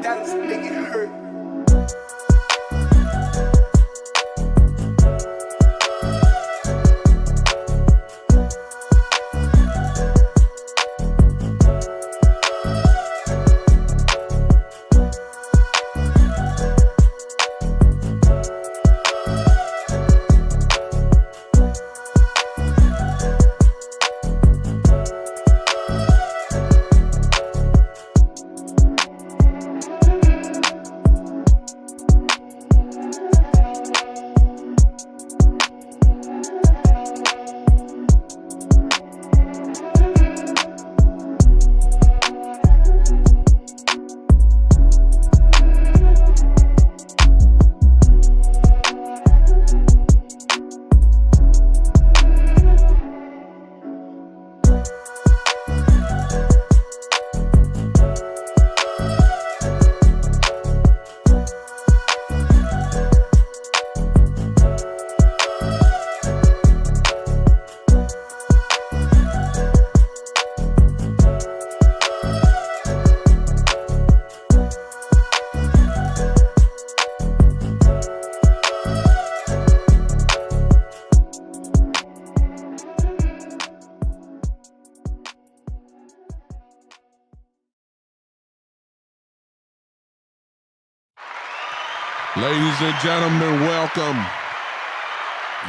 Dallas nigga hurt. Ladies and gentlemen, welcome.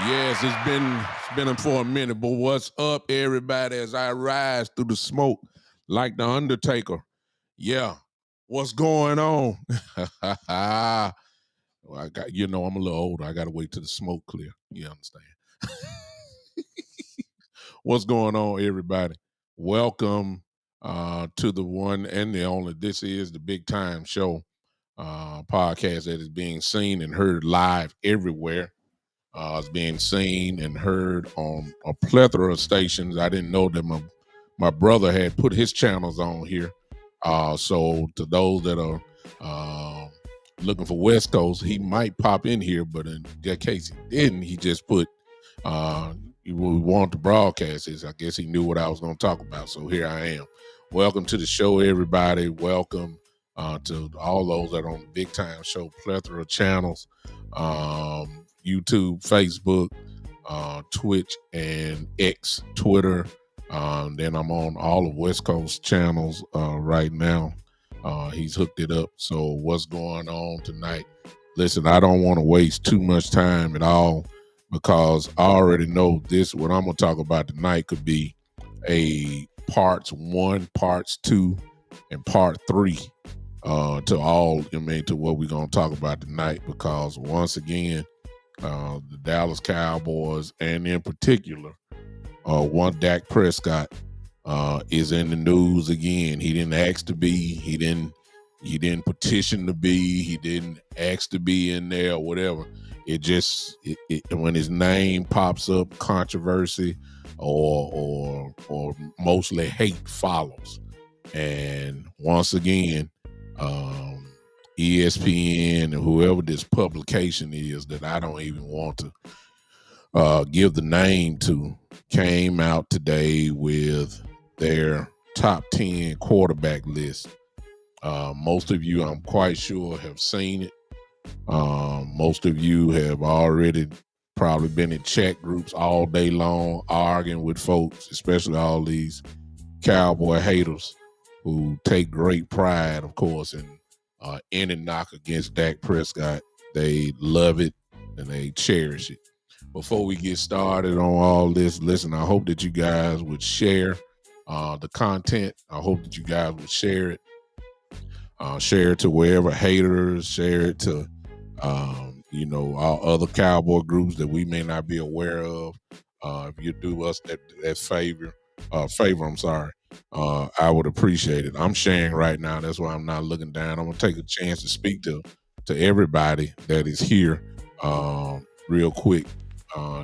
Yes, it's been for a minute, but what's up, everybody? As I rise through the smoke like the Undertaker. Yeah, what's going on? Well, I'm a little older. I got to wait till the smoke clear. You understand? What's going on, everybody? Welcome to the one and the only. This is the Big Time Show. Podcast that is being seen and heard live everywhere. It's being seen and heard on a plethora of stations. I didn't know that my brother had put his channels on here. So to those that are looking for West Coast, he might pop in here, but in that case he didn't. He just put we want to broadcast this. I guess he knew what I was going to talk about. So here I am. Welcome to the show, everybody. Welcome to all those that are on the Big Time Show plethora of channels, YouTube, Facebook, Twitch, and X, Twitter. Then I'm on all of West Coast channels right now. He's hooked it up. So what's going on tonight? Listen, I don't want to waste too much time at all because I already know this. What I'm going to talk about tonight could be a parts 1, parts 2, and part 3. To what we're going to talk about tonight, because once again, the Dallas Cowboys, and in particular, one Dak Prescott is in the news again. He didn't ask to be. He didn't petition to be. He didn't ask to be in there or whatever. It just when his name pops up, controversy or mostly hate follows. And once again, ESPN and whoever this publication is that I don't even want to give the name to, came out today with their top 10 quarterback list. Most of you, I'm quite sure, have seen it. Most of you have already probably been in chat groups all day long arguing with folks, especially all these Cowboy haters who take great pride, of course, in any knock against Dak Prescott. They love it and they cherish it. Before we get started on all this, listen, I hope that you guys would share the content. I hope that you guys would share it. Share it to wherever haters, share it to, our other Cowboy groups that we may not be aware of. If you do us that favor, I would appreciate it. I'm sharing right now. That's why I'm not looking down. I'm going to take a chance to speak to everybody that is here real quick.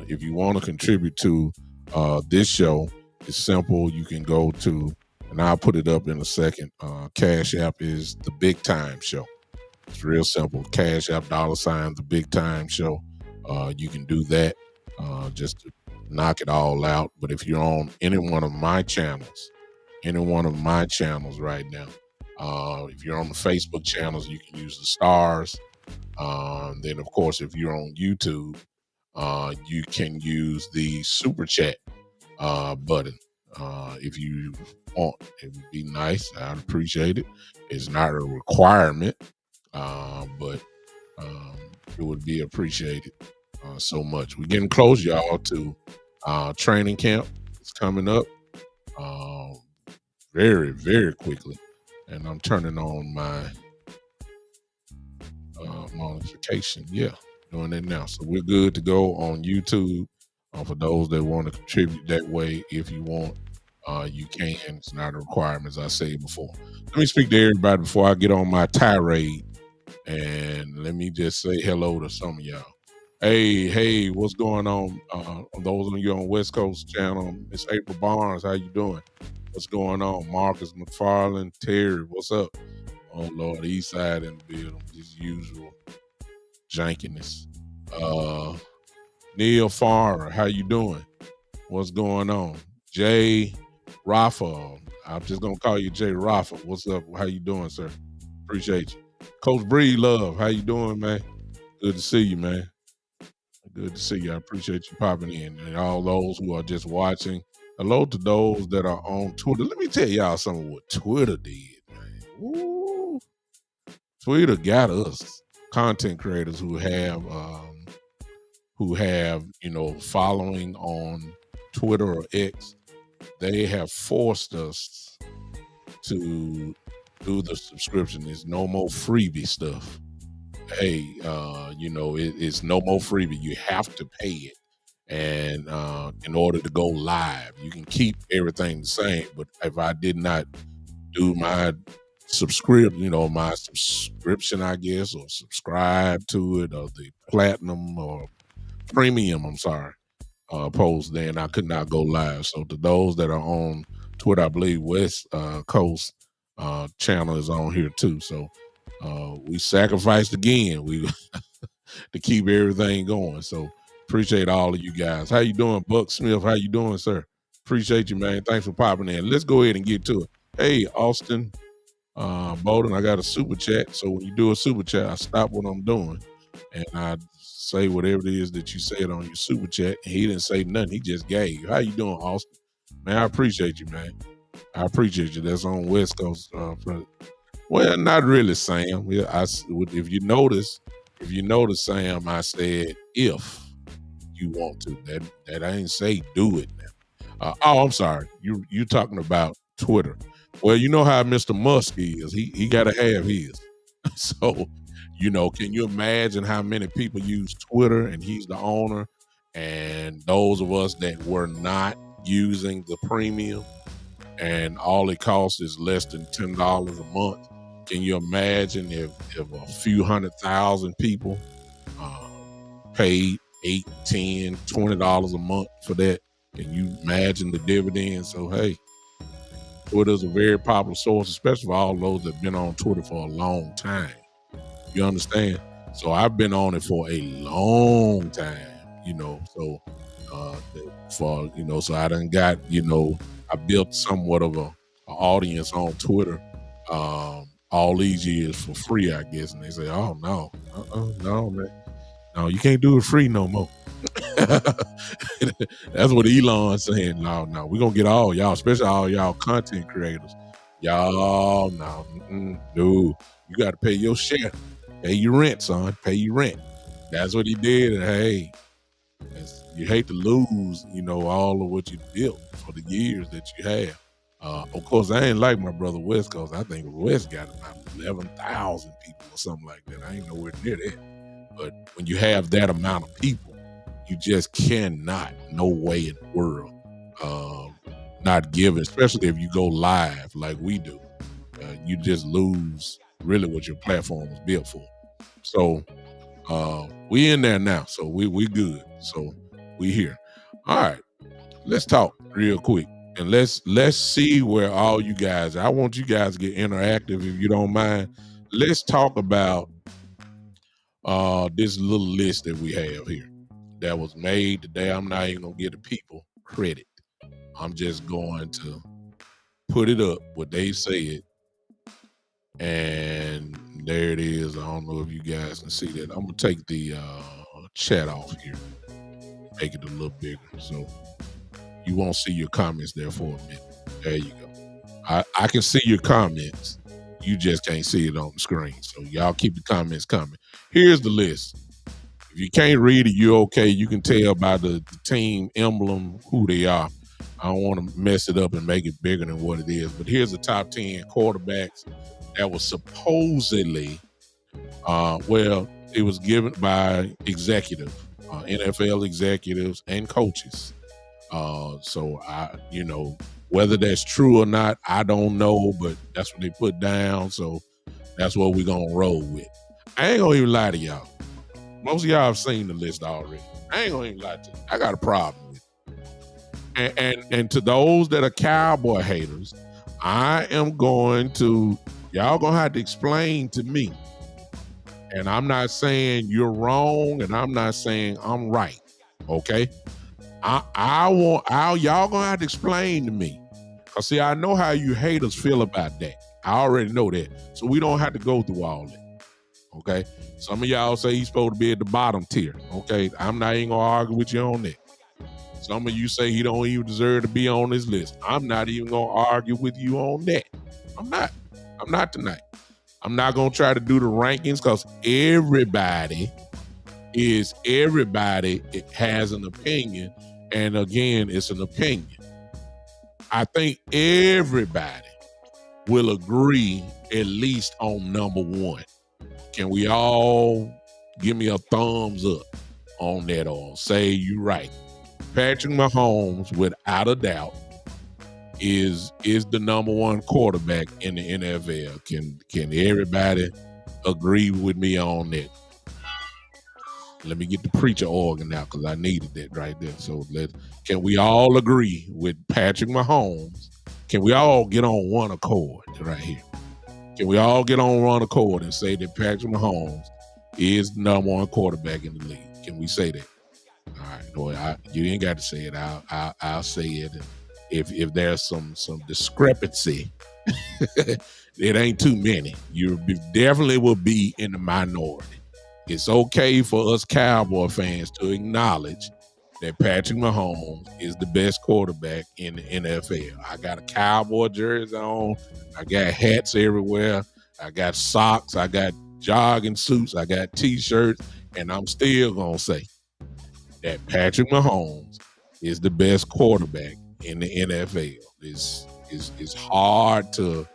If you want to contribute to this show, it's simple. You can go to, and I'll put it up in a second. Cash App is the Big Time Show. It's real simple. Cash App, $, the Big Time Show. You can do that just to knock it all out. But if you're on any one of my channels right now, If you're on the Facebook channels, you can use the stars. Then, of course, if you're on YouTube, you can use the super chat button. If you want, it would be nice. I'd appreciate it. It's not a requirement, but um, it would be appreciated so much. We're getting close, y'all, to training camp. It's coming up very, very quickly. And I'm turning on my modification. Yeah, doing it now. So we're good to go on YouTube. For those that want to contribute that way, if you want, you can. It's not a requirement, as I said before. Let me speak to everybody before I get on my tirade, and let me just say hello to some of y'all. Hey, what's going on? Those of you on West Coast channel, Miss April Barnes, how you doing? What's going on? Marcus McFarland, Terry, what's up? Oh Lord, East Side in the building, as usual. Jankiness. Neil Farrer, how you doing? What's going on? Jay Rafa. I'm just gonna call you Jay Rafa. What's up? How you doing, sir? Appreciate you. Coach Bree Love, how you doing, man? Good to see you, man. Good to see you. I appreciate you popping in. And all those who are just watching. Hello to those that are on Twitter. Let me tell y'all something what Twitter did, man. Ooh. Twitter got us content creators who have following on Twitter or X. They have forced us to do the subscription. There's no more freebie stuff. Hey, it's no more freebie. You have to pay it, and in order to go live, you can keep everything the same. But if I did not do my my subscription, I guess, or subscribe to it, or the platinum or premium, I'm sorry, post, then I could not go live. So to those that are on Twitter, I believe West Coast channel is on here too. So we sacrificed again. We to keep everything going. So appreciate all of you guys. How you doing, Buck Smith? How you doing, sir? Appreciate you, man. Thanks for popping in. Let's go ahead and get to it. Hey, Austin Bowden, I got a super chat. So when you do a super chat, I stop what I'm doing and I say whatever it is that you said on your super chat. And he didn't say nothing. He just gave. How you doing, Austin? Man, I appreciate you, man. I appreciate you. That's on West Coast. Well, not really, Sam. Yeah, if you notice, Sam, I said if you want to. That I ain't say do it now. I'm sorry. You talking about Twitter? Well, you know how Mr. Musk is. He got to have his. So, can you imagine how many people use Twitter and he's the owner, and those of us that were not using the premium, and all it costs is less than $10 a month. Can you imagine if a few 100,000 people paid $8, $10, $20 a month for that? Can you imagine the dividends? So hey, Twitter's a very popular source, especially for all those that have been on Twitter for a long time. You understand? So I've been on it for a long time, so so I done got, I built somewhat of a audience on Twitter all these years for free, I guess. And they say, oh, no, no, man. No, you can't do it free no more. That's what Elon's saying. No, we're going to get all y'all, especially all y'all content creators. Y'all, no, dude, you got to pay your share. Pay your rent, son. Pay your rent. That's what he did. And hey, you hate to lose, all of what you built for the years that you have. Of course, I ain't like my brother West Coast. I think West got about 11,000 people or something like that. I ain't nowhere near that. But when you have that amount of people, you just cannot, no way in the world, not give it, especially if you go live like we do. You just lose really what your platform was built for. So we in there now. So we good. So we here. All right. Let's talk real quick. And let's see where all you guys, I want you guys to get interactive if you don't mind. Let's talk about this little list that we have here that was made today. I'm not even gonna give the people credit. I'm just going to put it up what they said And there it is. I don't know if you guys can see that. I'm gonna take the chat off here, make it a little bigger, so you won't see your comments there for a minute. There you go. I can see your comments. You just can't see it on the screen. So y'all keep the comments coming. Here's the list. If you can't read it, you're okay. You can tell by the team emblem who they are. I don't want to mess it up and make it bigger than what it is. But here's the top 10 quarterbacks that was supposedly, it was given by executive, NFL executives and coaches. So whether that's true or not, I don't know, but that's what they put down. So that's what we're going to roll with. I ain't going to even lie to y'all. Most of y'all have seen the list already. I ain't going to even lie to you. I got a problem with it. And to those that are Cowboy haters, y'all going to have to explain to me. And I'm not saying you're wrong, and I'm not saying I'm right. Okay? Y'all gonna have to explain to me. Cause see, I know how you haters feel about that. I already know that. So we don't have to go through all that. Okay? Some of y'all say he's supposed to be at the bottom tier. Okay? I'm not even gonna argue with you on that. Some of you say he don't even deserve to be on this list. I'm not even gonna argue with you on that. I'm not tonight. I'm not gonna try to do the rankings because everybody has an opinion. And again, it's an opinion. I think everybody will agree at least on number one. Can we all give me a thumbs up on that or say you're right? Patrick Mahomes, without a doubt, is the number one quarterback in the NFL. Can everybody agree with me on that? Let me get the preacher organ out because I needed that right there. So can we all agree with Patrick Mahomes? Can we all get on one accord right here? Can we all get on one accord and say that Patrick Mahomes is the number one quarterback in the league? Can we say that? All right, boy, you ain't got to say it. I'll say it. If there's some discrepancy, it ain't too many. You definitely will be in the minority. It's okay for us Cowboy fans to acknowledge that Patrick Mahomes is the best quarterback in the NFL. I got a Cowboy jersey on. I got hats everywhere. I got socks. I got jogging suits. I got T-shirts. And I'm still going to say that Patrick Mahomes is the best quarterback in the NFL. It's hard to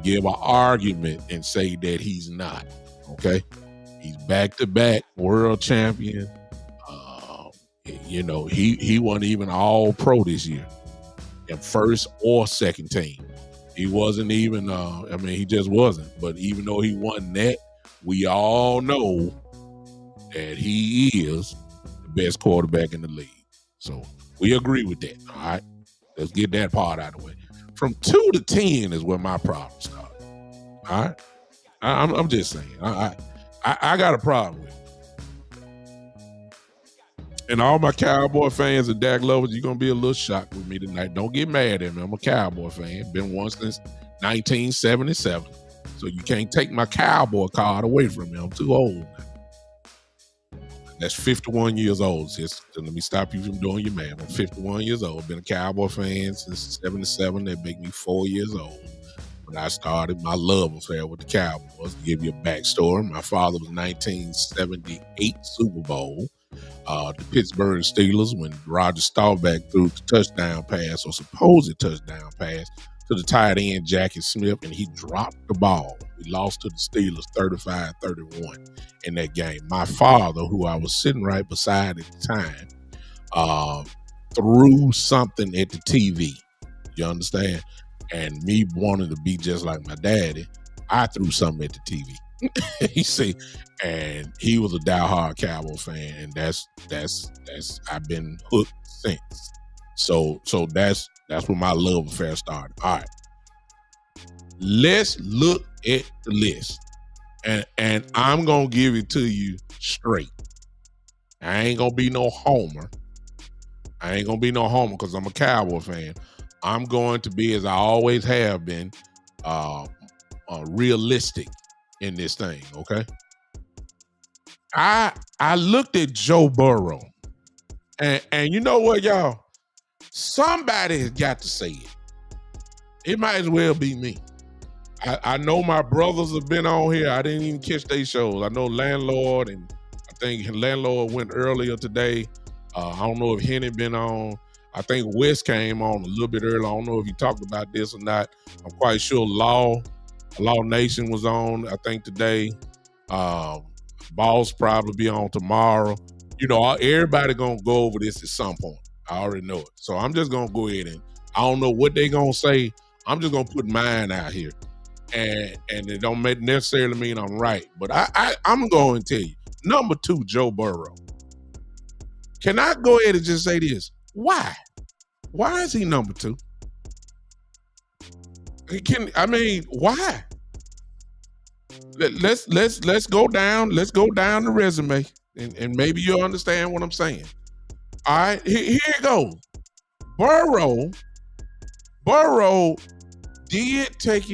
give an argument and say that he's not, okay? He's back-to-back world champion. He wasn't even all pro this year in first or second team. He wasn't even, he just wasn't. But even though he won that, we all know that he is the best quarterback in the league. So we agree with that, all right? Let's get that part out of the way. From 2 to 10 is where my problem started, all right? I'm just saying. I got a problem with it. And all my Cowboy fans and Dak lovers, you're going to be a little shocked with me tonight. Don't get mad at me. I'm a Cowboy fan. Been one since 1977. So you can't take my Cowboy card away from me. I'm too old now. That's 51 years old, sis. So let me stop you from doing your math. I'm 51 years old. Been a Cowboy fan since 77. That make me 4 years old. When I started my love affair with the Cowboys, to give you a backstory, my father was 1978 Super Bowl. The Pittsburgh Steelers, when Rodgers Staubach threw the touchdown pass or supposed touchdown pass to the tight end Jackie Smith, and he dropped the ball. We lost to the Steelers 35-31 in that game. My father, who I was sitting right beside at the time, threw something at the TV. You understand? And me wanting to be just like my daddy, I threw something at the TV. You see, and he was a diehard Cowboy fan, and that's I've been hooked since. So that's where my love affair started. All right, let's look at the list, and I'm gonna give it to you straight. I ain't gonna be no homer. Because I'm a Cowboy fan. I'm going to be, as I always have been, realistic in this thing. Okay, I looked at Joe Burrow, and you know what, y'all? Somebody has got to say it. It might as well be me. I know my brothers have been on here. I didn't even catch their shows. I know Landlord, and I think Landlord went earlier today. I don't know if Henny been on. I think West came on a little bit earlier. I don't know if he talked about this or not. I'm quite sure Law Nation was on, I think, today. Boss probably be on tomorrow. You know, everybody gonna go over this at some point. I already know it. So I'm just gonna go ahead and I don't know what they gonna say. I'm just gonna put mine out here. And it don't necessarily mean I'm right. But I'm going to tell you, number 2, Joe Burrow. Can I go ahead and just say this? Why? Why is he number 2? Why? Let's go down. Let's go down the resume, and maybe you'll understand what I'm saying. All right, here it goes. Burrow did take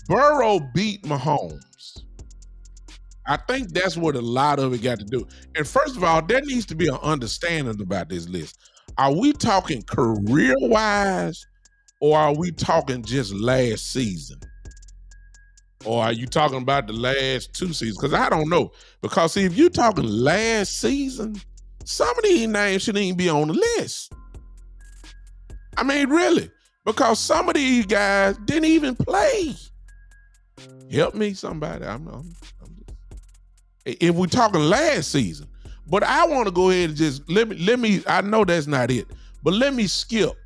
Burrow beat Mahomes. I think that's what a lot of it got to do. And first of all, there needs to be an understanding about this list. Are we talking career-wise, or are we talking just last season? Or are you talking about the last 2 seasons? Because I don't know. Because see, if you're talking last season, some of these names shouldn't even be on the list. I mean, really. Because some of these guys didn't even play. Help me, somebody. I'm just, if we're talking last season. But I want to go ahead and just let me. I know that's not it, but let me skip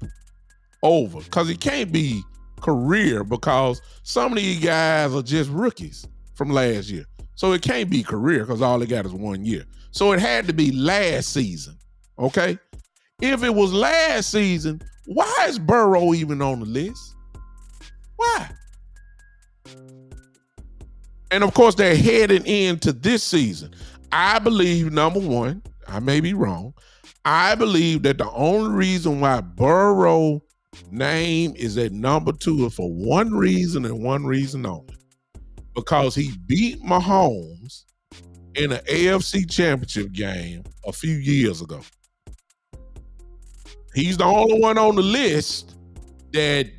over, because it can't be career, because some of these guys are just rookies from last year. So it can't be career, because all they got is 1 year. So it had to be last season. Okay. If it was last season, why is Burrow even on the list? Why? And of course, they're heading into this season. I believe, number 1, I may be wrong, I believe that the only reason why Burrow name is at number 2 is for one reason and one reason only. Because he beat Mahomes in an AFC Championship game a few years ago. He's the only one on the list that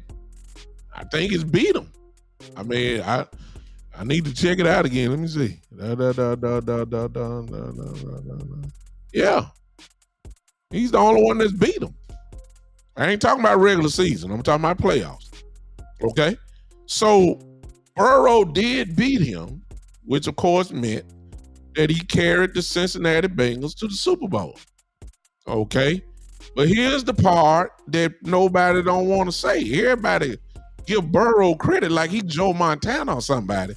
I think has beat him. I mean, I need to check it out again. Let me see. Yeah. He's the only one that's beat him. I ain't talking about regular season. I'm talking about playoffs. Okay? So Burrow did beat him, which of course meant that he carried the Cincinnati Bengals to the Super Bowl. Okay? But here's the part that nobody don't want to say. Everybody give Burrow credit like he Joe Montana or somebody.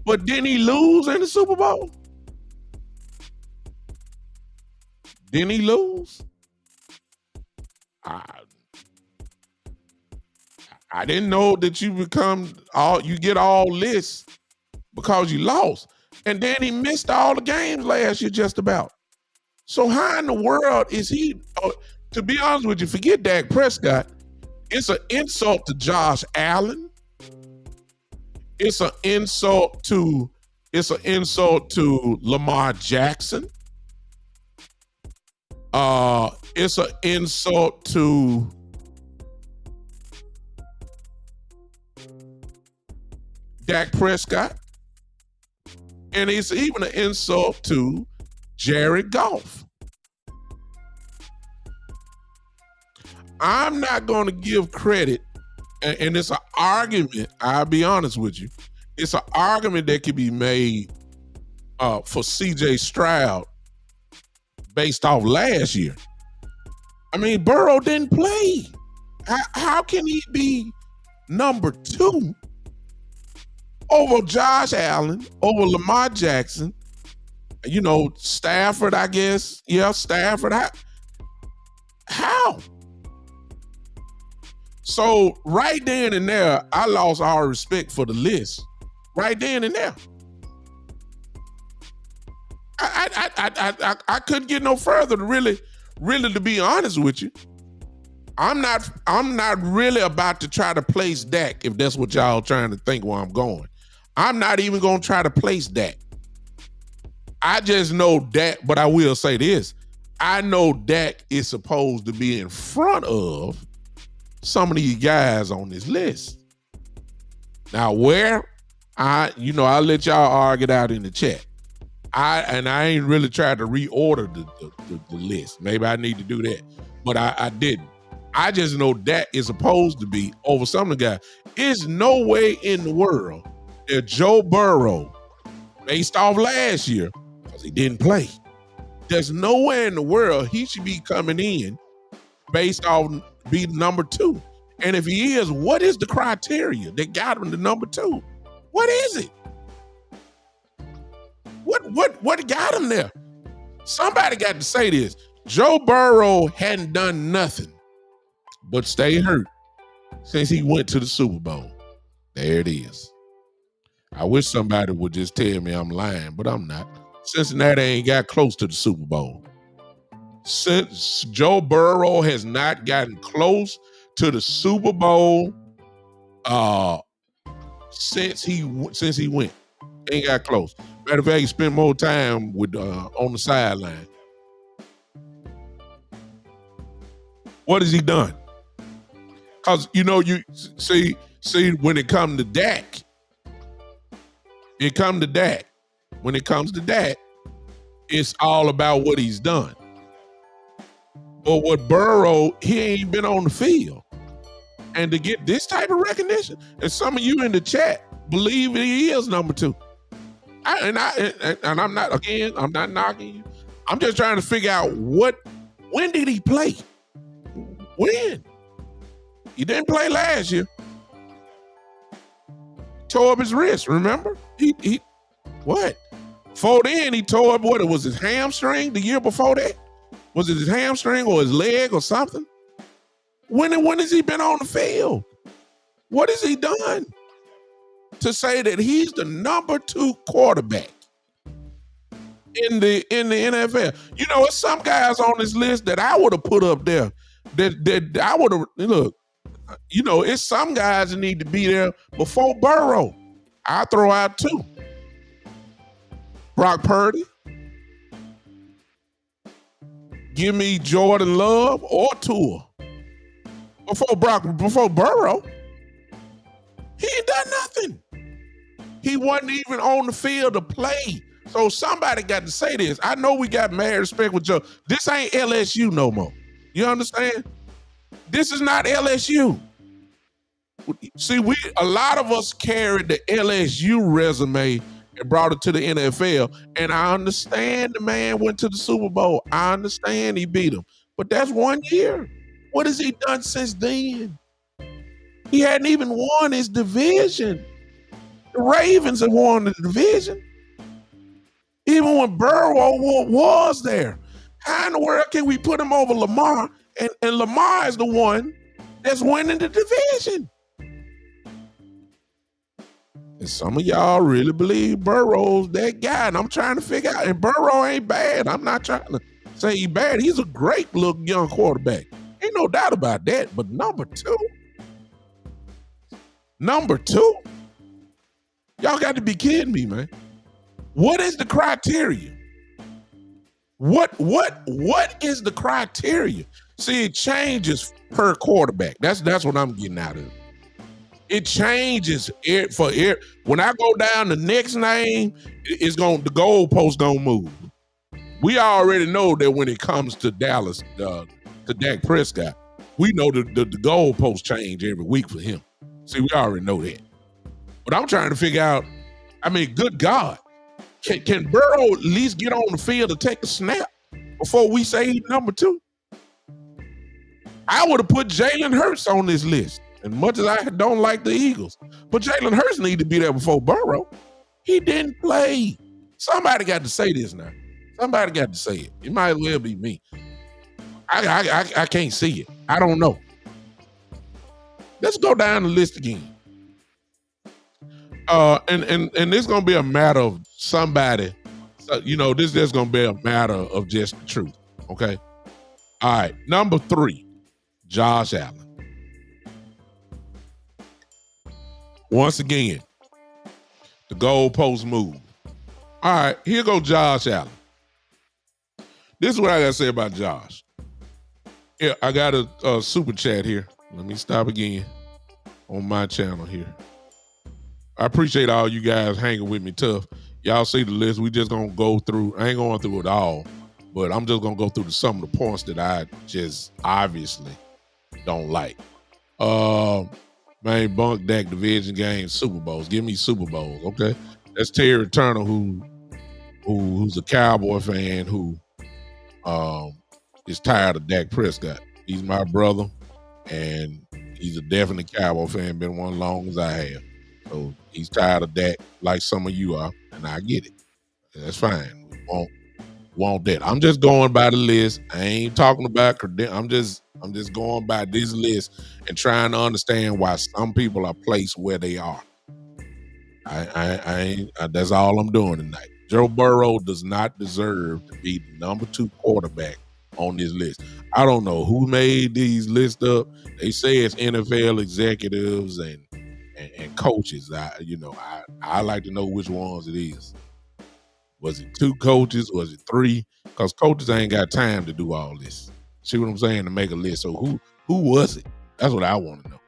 But didn't he lose in the Super Bowl? Didn't he lose? I didn't know that you get all this because you lost. And then he missed all the games last year just about. So how in the world is he, to be honest with you, forget Dak Prescott. It's an insult to Josh Allen. It's an insult to Lamar Jackson. It's an insult to Dak Prescott. And it's even an insult to Jared Goff. I'm not going to give credit, and it's an argument, I'll be honest with you, it's an argument that can be made for CJ Stroud based off last year. I mean, Burrow didn't play. How can he be number 2 over Josh Allen, over Lamar Jackson, Stafford, I guess. Yeah, Stafford. How? So right then and there, I lost all respect for the list. Right then and there. I couldn't get no further to really, to be honest with you. I'm not really about to try to place Dak if that's what y'all trying to think where I'm going. I'm not even going to try to place Dak. I just know Dak, but I will say this. I know Dak is supposed to be in front of some of these guys on this list. Now, where? I'll let y'all argue it out in the chat. I ain't really tried to reorder the list. Maybe I need to do that, but I didn't. I just know Dak is supposed to be over some of the guys. There's no way in the world that Joe Burrow, based off last year, because he didn't play, there's nowhere in the world he should be coming in based off being number 2. And if he is, what is the criteria that got him to number 2? What is it? What got him there? Somebody got to say this. Joe Burrow hadn't done nothing but stay hurt since he went to the Super Bowl. There it is. I wish somebody would just tell me I'm lying, but I'm not. Cincinnati ain't got close to the Super Bowl. Since Joe Burrow has not gotten close to the Super Bowl since he went. Ain't got close. Matter of fact, he spent more time with on the sideline. What has he done? Because you see when it comes to Dak, when it comes to Dak, it's all about what he's done. But with Burrow, he ain't been on the field. And to get this type of recognition, and some of you in the chat believe he is number 2. I'm not knocking you. I'm just trying to figure out when did he play? When? He didn't play last year. Tore up his wrist, remember? He what? Before then, he tore up what? Was his hamstring the year before that? Was it his hamstring or his leg or something? When has he been on the field? What has he done to say that he's the number 2 quarterback in the NFL? It's some guys on this list that I would have put up there that I would have look. It's some guys that need to be there before Burrow. I'll throw out 2. Brock Purdy. Give me Jordan Love or Tua. Before Burrow, he ain't done nothing. He wasn't even on the field to play. So somebody got to say this. I know we got mad respect with Joe. This ain't LSU no more. You understand? This is not LSU. See, a lot of us carried the LSU resume and brought it to the NFL. And I understand the man went to the Super Bowl. I understand he beat him. But that's 1 year. What has he done since then? He hadn't even won his division. The Ravens have won the division. Even when Burrow was there. How in the world can we put him over Lamar? And Lamar is the one that's winning the division. And some of y'all really believe Burrow's that guy. And I'm trying to figure out. And Burrow ain't bad. I'm not trying to say he's bad. He's a great little young quarterback. Ain't no doubt about that. But number 2? Number 2? Y'all got to be kidding me, man. What is the criteria? What is the criteria? See, it changes per quarterback. That's what I'm getting out of it. It changes when I go down the next name, the goalpost gonna move. We already know that when it comes to Dallas, to Dak Prescott, we know the goalposts change every week for him. See, we already know that. But I'm trying to figure out, good God, can Burrow at least get on the field to take a snap before we say he's number 2? I would have put Jalen Hurts on this list, as much as I don't like the Eagles. But Jalen Hurts need to be there before Burrow. He didn't play. Somebody got to say this now. Somebody got to say it. It might as well be me. I can't see it. I don't know. Let's go down the list again. And it's gonna be a matter of somebody. This is gonna be a matter of just the truth. Okay. All right. Number 3. Josh Allen. Once again, the goalpost move. All right, here goes Josh Allen. This is what I got to say about Josh. Yeah, I got a super chat here. Let me stop again on my channel here. I appreciate all you guys hanging with me tough. Y'all see the list. We just going to go through. I ain't going through it all, but I'm just going to go through some of the points that I just obviously don't like. Man, bunk Dak division game, Super Bowls. Give me Super Bowls, okay? That's Terry Turner, who's a Cowboy fan who is tired of Dak Prescott. He's my brother, and he's a definite Cowboy fan. Been one as long as I have. So he's tired of Dak, like some of you are, and I get it. That's fine. We want that. I'm just going by the list. I ain't talking about I'm just going by this list and trying to understand why some people are placed where they are. That's all I'm doing tonight. Joe Burrow does not deserve to be the number 2 quarterback on this list. I don't know who made these lists up. They say it's NFL executives and coaches. I like to know which ones it is. Was it 2 coaches? Was it 3? Because coaches ain't got time to do all this. See what I'm saying? To make a list. So who was it? That's what I want to know.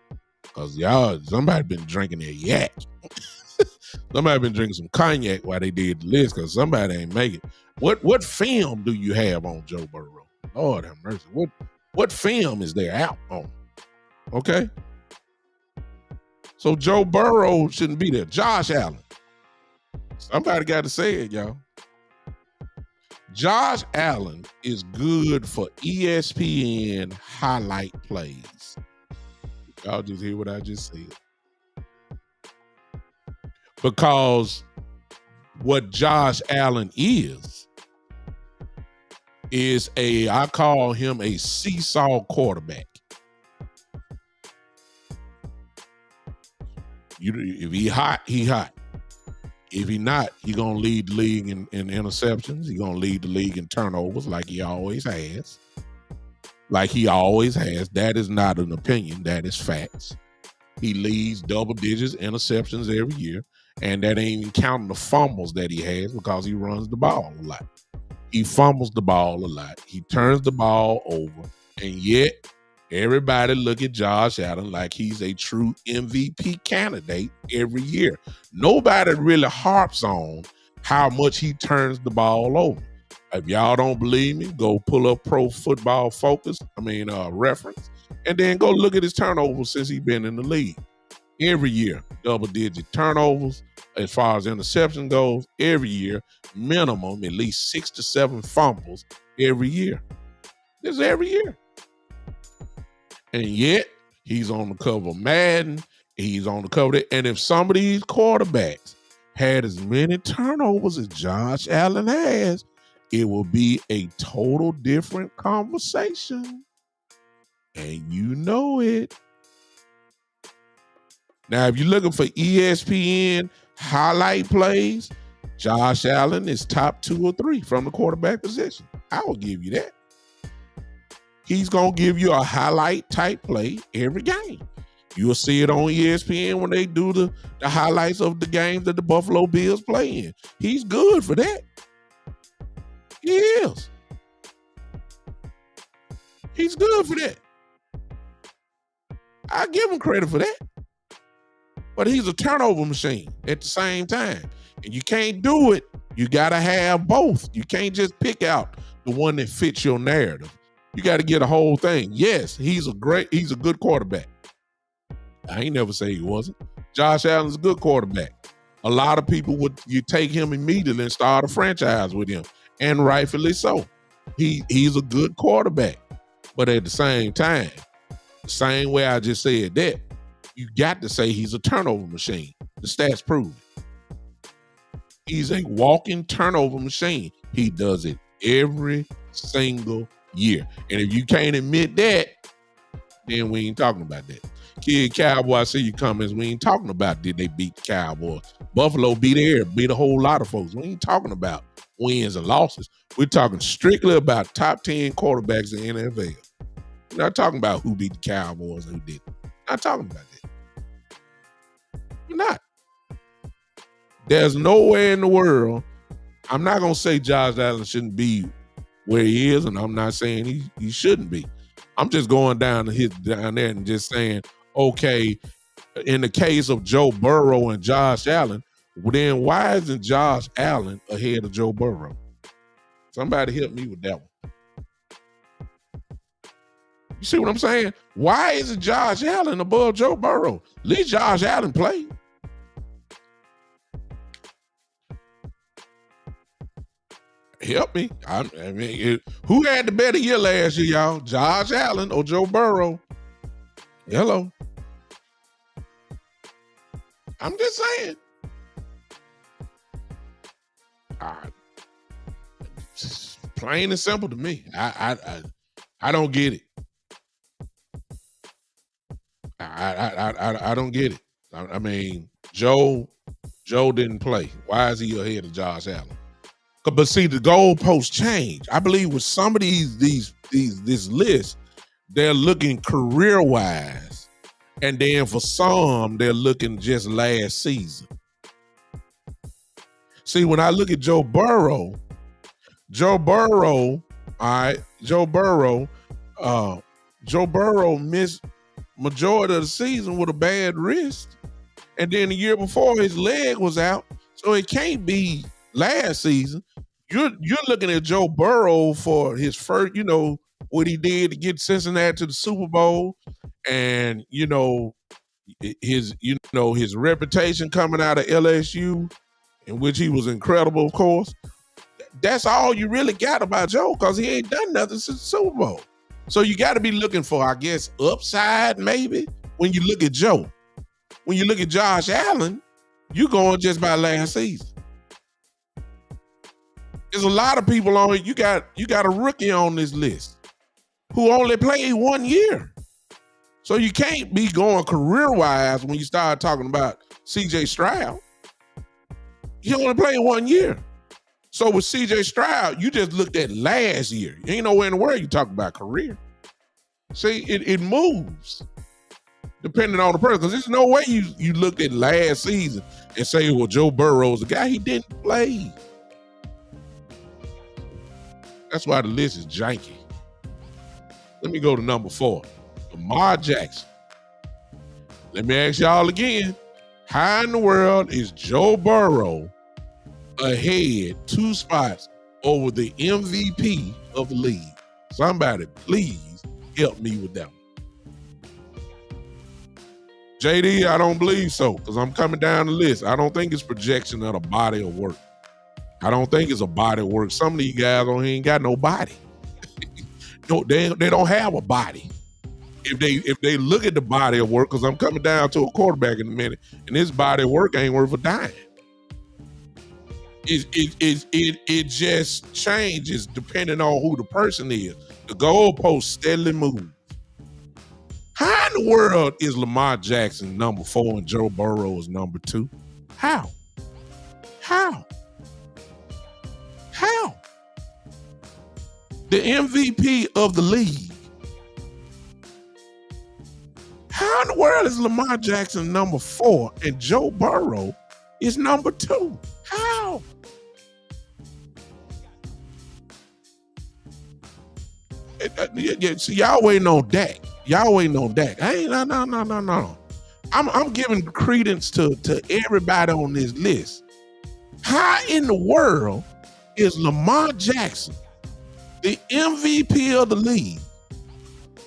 Because somebody been drinking their yak. Somebody been drinking some cognac while they did the list, because somebody ain't making it. What film do you have on Joe Burrow? Lord have mercy. What film is there out on? Okay. So Joe Burrow shouldn't be there. Josh Allen. Somebody got to say it, y'all. Josh Allen is good for ESPN highlight plays. Y'all just hear what I just said. Because what Josh Allen is I call him a seesaw quarterback. If he hot, he hot. If he not, he gonna lead the league in interceptions. He gonna lead the league in turnovers like he always has. That is not an opinion. That is facts. He leads double digits interceptions every year. And that ain't even counting the fumbles that he has, because he runs the ball a lot. He fumbles the ball a lot. He turns the ball over. And yet, everybody look at Josh Allen like he's a true MVP candidate every year. Nobody really harps on how much he turns the ball over. If y'all don't believe me, go pull up Pro Football Reference, and then go look at his turnovers since he's been in the league. Every year, double-digit turnovers. As far as interception goes, every year, minimum at least 6 to 7 fumbles every year. This is every year. And yet, he's on the cover of Madden. He's on the cover of it. And if some of these quarterbacks had as many turnovers as Josh Allen has, it will be a total different conversation. And you know it. Now, if you're looking for ESPN highlight plays, Josh Allen is top 2 or 3 from the quarterback position. I will give you that. He's going to give you a highlight type play every game. You'll see it on ESPN when they do the highlights of the games that the Buffalo Bills play in. He's good for that. He is. He's good for that. I give him credit for that. But he's a turnover machine at the same time. And you can't do it. You got to have both. You can't just pick out the one that fits your narrative. You got to get a whole thing. Yes, he's a good quarterback. I ain't never say he wasn't. Josh Allen's a good quarterback. A lot of people you take him immediately and start a franchise with him. And rightfully so. He's a good quarterback. But at the same time, the same way I just said that, you got to say he's a turnover machine. The stats prove it. He's a walking turnover machine. He does it every single year. And if you can't admit that, then we ain't talking about that. Kid Cowboy, I see your comments. We ain't talking about did they beat the Cowboys. Buffalo beat a whole lot of folks. We ain't talking about wins and losses. We're talking strictly about top 10 quarterbacks in the NFL. We're not talking about who beat the Cowboys and who didn't. Not talking about that. We're not. There's nowhere in the world. I'm not gonna say Josh Allen shouldn't be where he is, and I'm not saying he shouldn't be. I'm just going down there and just saying, okay, in the case of Joe Burrow and Josh Allen, then why isn't Josh Allen ahead of Joe Burrow? Somebody help me with that one. You see what I'm saying? Why isn't Josh Allen above Joe Burrow? At least Josh Allen played. Help me. I mean, who had the better year last year, y'all? Josh Allen or Joe Burrow? Hello. I'm just saying. It's plain and simple to me. I don't get it. I don't get it. I mean, Joe didn't play. Why is he ahead of Josh Allen? But see, the goalposts change. I believe with some of this list, they're looking career-wise, and then for some, they're looking just last season. See, when I look at Joe Burrow, Joe Burrow missed majority of the season with a bad wrist, and then the year before his leg was out, so it can't be last season. You're looking at Joe Burrow for his first, what he did to get Cincinnati to the Super Bowl, and his reputation coming out of LSU, in which he was incredible, of course. That's all you really got about Joe, because he ain't done nothing since the Super Bowl. So you got to be looking for, I guess, upside maybe when you look at Joe. When you look at Josh Allen, you're going just by last season. There's a lot of people on it. You got a rookie on this list who only played 1 year. So you can't be going career-wise when you start talking about C.J. Stroud. He only played 1 year. So with C.J. Stroud, you just looked at last year. Ain't nowhere in the world you talk about career. See, it moves depending on the person. Because there's no way you looked at last season and say, well, Joe Burrow's the guy. He didn't play. That's why the list is janky. Let me go to number 4. Lamar Jackson. Let me ask y'all again. How in the world is Joe Burrow ahead 2 spots over the MVP of the league? Somebody please help me with that one. JD, I don't believe so, because I'm coming down the list. I don't think it's projection of a body of work. I don't think it's a body of work. Some of these guys ain't got no body. No, they don't have a body. If they look at the body of work, because I'm coming down to a quarterback in a minute, and his body of work ain't worth a dime. It just changes depending on who the person is. The goalposts steadily move. How in the world is Lamar Jackson number 4 and Joe Burrow is number 2? How? The MVP of the league. How in the world is Lamar Jackson number 4 and Joe Burrow is number 2? How? See, y'all waiting on Dak. No. I'm giving credence to everybody on this list. How in the world is Lamar Jackson, the MVP of the league,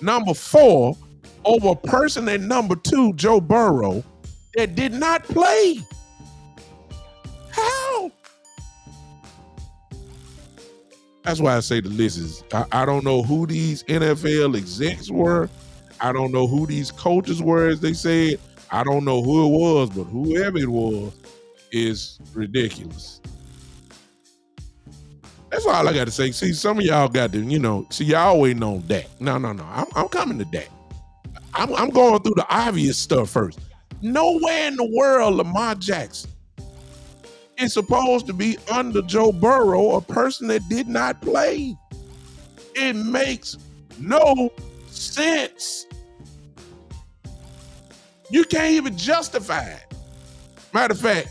number 4 over a person at number 2, Joe Burrow, that did not play? How? That's why I say the list is, I don't know who these NFL execs were. I don't know who these coaches were, as they said. I don't know who it was, but whoever it was is ridiculous. That's all I got to say. See, some of y'all got to, see, y'all waiting on Dak. No. I'm coming to Dak. I'm going through the obvious stuff first. Nowhere in the world Lamar Jackson is supposed to be under Joe Burrow, a person that did not play. It makes no sense. You can't even justify it. Matter of fact,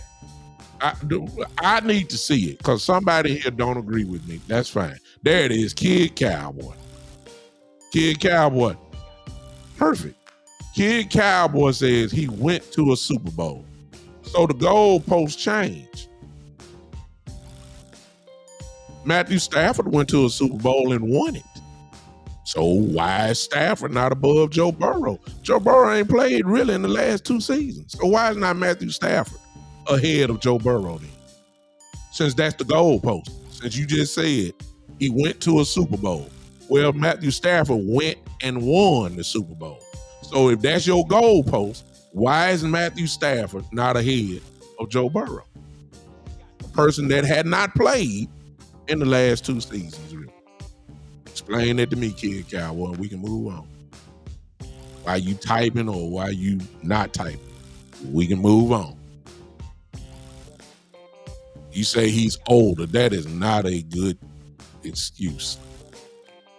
I need to see it because somebody here don't agree with me. That's fine. There it is. Kid Cowboy. Kid Cowboy. Perfect. Kid Cowboy says he went to a Super Bowl. So the goalposts changed. Matthew Stafford went to a Super Bowl and won it. So why is Stafford not above Joe Burrow? Joe Burrow ain't played really in the last 2 seasons. So why is not Matthew Stafford ahead of Joe Burrow then? Since that's the goalpost. Since you just said he went to a Super Bowl. Well, Matthew Stafford went and won the Super Bowl. So if that's your goalpost, why is Matthew Stafford not ahead of Joe Burrow? A person that had not played in the last 2 seasons, really. Explain that to me, Kid Cowboy. We can move on. Why you typing or why you not typing? We can move on. You say he's older. That is not a good excuse.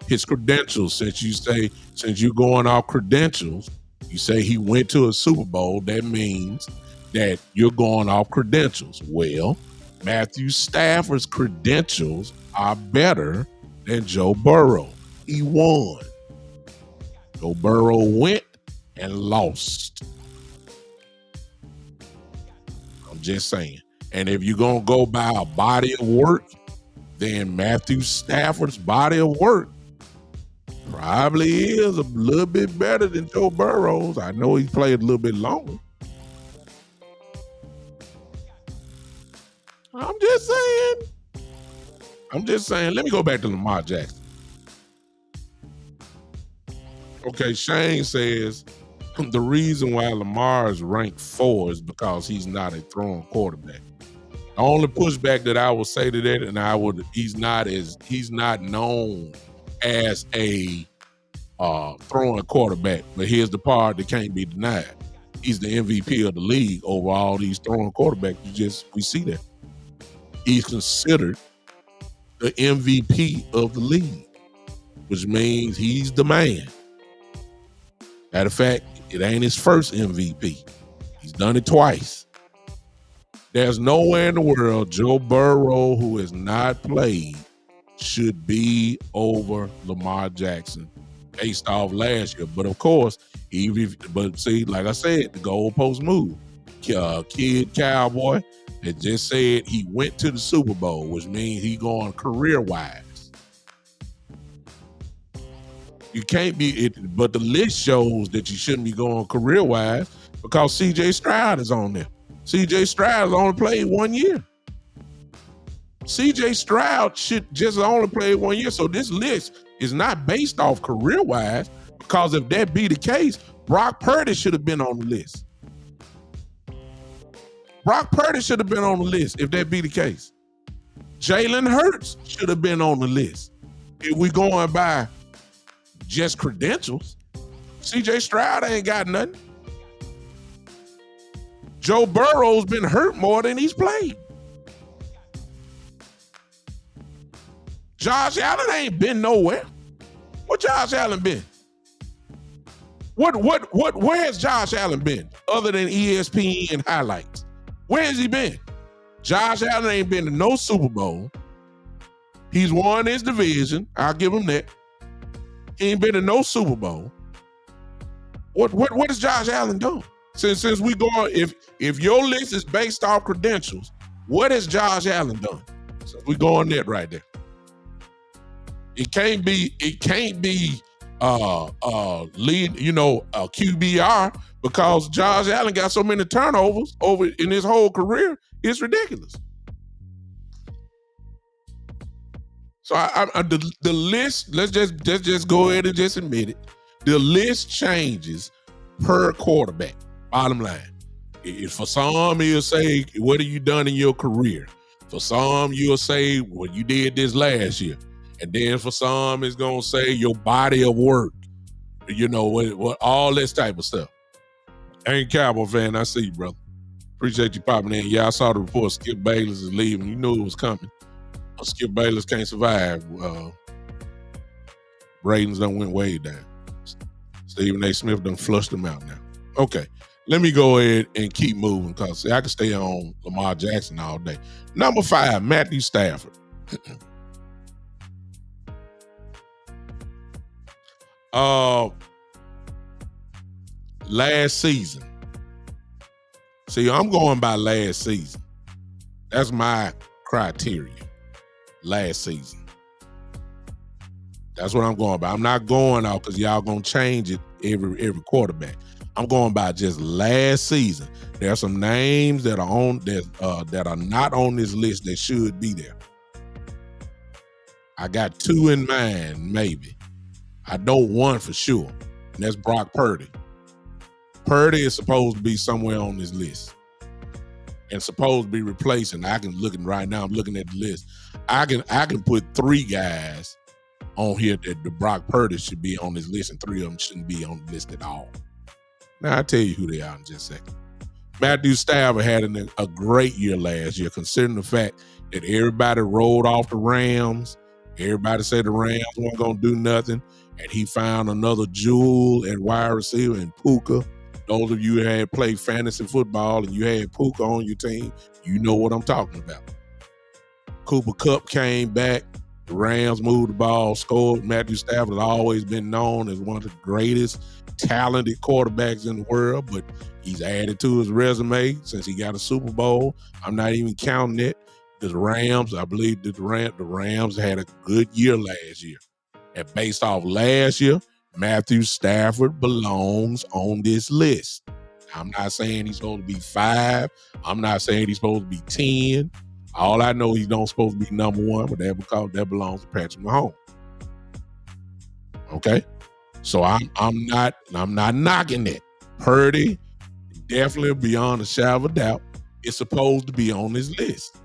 His credentials, since you're going off credentials, you say he went to a Super Bowl, that means that you're going off credentials. Well, Matthew Stafford's credentials are better than Joe Burrow. He won. Joe Burrow went and lost. I'm just saying. And if you're going to go by a body of work, then Matthew Stafford's body of work probably is a little bit better than Joe Burrow's. I know he played a little bit longer. I'm just saying. Let me go back to Lamar Jackson. Okay, Shane says the reason why Lamar is ranked 4 is because he's not a throwing quarterback. The only pushback that I would say to that, he's not known as a throwing quarterback. But here's the part that can't be denied. He's the MVP of the league over all these throwing quarterbacks. We see that. He's considered the MVP of the league, which means he's the man. Matter of fact, it ain't his first MVP. He's done it twice. There's nowhere in the world Joe Burrow, who has not played, should be over Lamar Jackson based off last year. But of course, like I said, the goalpost move. Kid Cowboy that just said he went to the Super Bowl, which means he going career-wise. You can't be it, but the list shows that you shouldn't be going career-wise because C.J. Stroud is on there. C.J. Stroud has only played 1 year. C.J. Stroud should just only play 1 year. So this list is not based off career-wise, because if that be the case, Brock Purdy should have been on the list. Brock Purdy should have been on the list if that be the case. Jalen Hurts should have been on the list. If we going by just credentials, C.J. Stroud ain't got nothing. Joe Burrow's been hurt more than he's played. Josh Allen ain't been nowhere. Where Josh Allen been? Where's Josh Allen been other than ESPN highlights? Where has he been? Josh Allen ain't been to no Super Bowl. He's won his division. I'll give him that. He ain't been to no Super Bowl. What has Josh Allen done? Since we go, if your list is based off credentials, what has Josh Allen done? So we go on that right there. It can't be QBR, because Josh Allen got so many turnovers over in his whole career. It's ridiculous. So the list, let's just go ahead and just admit it. The list changes per quarterback. Bottom line. For some, he'll say, what have you done in your career? For some, you'll say, well, you did this last year. And then for some, it's going to say your body of work. What all this type of stuff. I ain't a Cowboy fan. I see you, brother. Appreciate you popping in. Yeah, I saw the report. Skip Bayless is leaving. You knew it was coming. Skip Bayless can't survive. Ratings done went way down. Stephen A. Smith done flushed them out now. Okay, let me go ahead and keep moving because I can stay on Lamar Jackson all day. Number 5, Matthew Stafford. Last season. See, I'm going by last season. That's my criteria. Last season. That's what I'm going by. I'm not going out because y'all gonna change it every quarterback. I'm going by just last season. There are some names that are on that are not on this list that should be there. I got 2 in mind, maybe. I know 1 for sure, and that's Brock Purdy. Purdy is supposed to be somewhere on this list and supposed to be replacing. I'm looking at the list. I can put 3 guys on here that the Brock Purdy should be on this list, and 3 of them shouldn't be on the list at all. Now, I'll tell you who they are in just a second. Matthew Stafford had a great year last year, considering the fact that everybody rolled off the Rams. Everybody said the Rams weren't going to do nothing, and he found another jewel at wide receiver in Puka. Those of you who had played fantasy football and you had Puka on your team, you know what I'm talking about. Cooper Kupp came back. The Rams moved the ball, scored. Matthew Stafford has always been known as one of the greatest talented quarterbacks in the world, but he's added to his resume since he got a Super Bowl. I'm not even counting it. The Rams, I believe that the Rams had a good year last year. And based off last year, Matthew Stafford belongs on this list. I'm not saying he's supposed to be 5. I'm not saying he's supposed to be 10. All I know, he's not supposed to be number 1, but that belongs to Patrick Mahomes. Okay, so I'm not knocking it. Purdy, definitely beyond a shadow of a doubt, is supposed to be on this list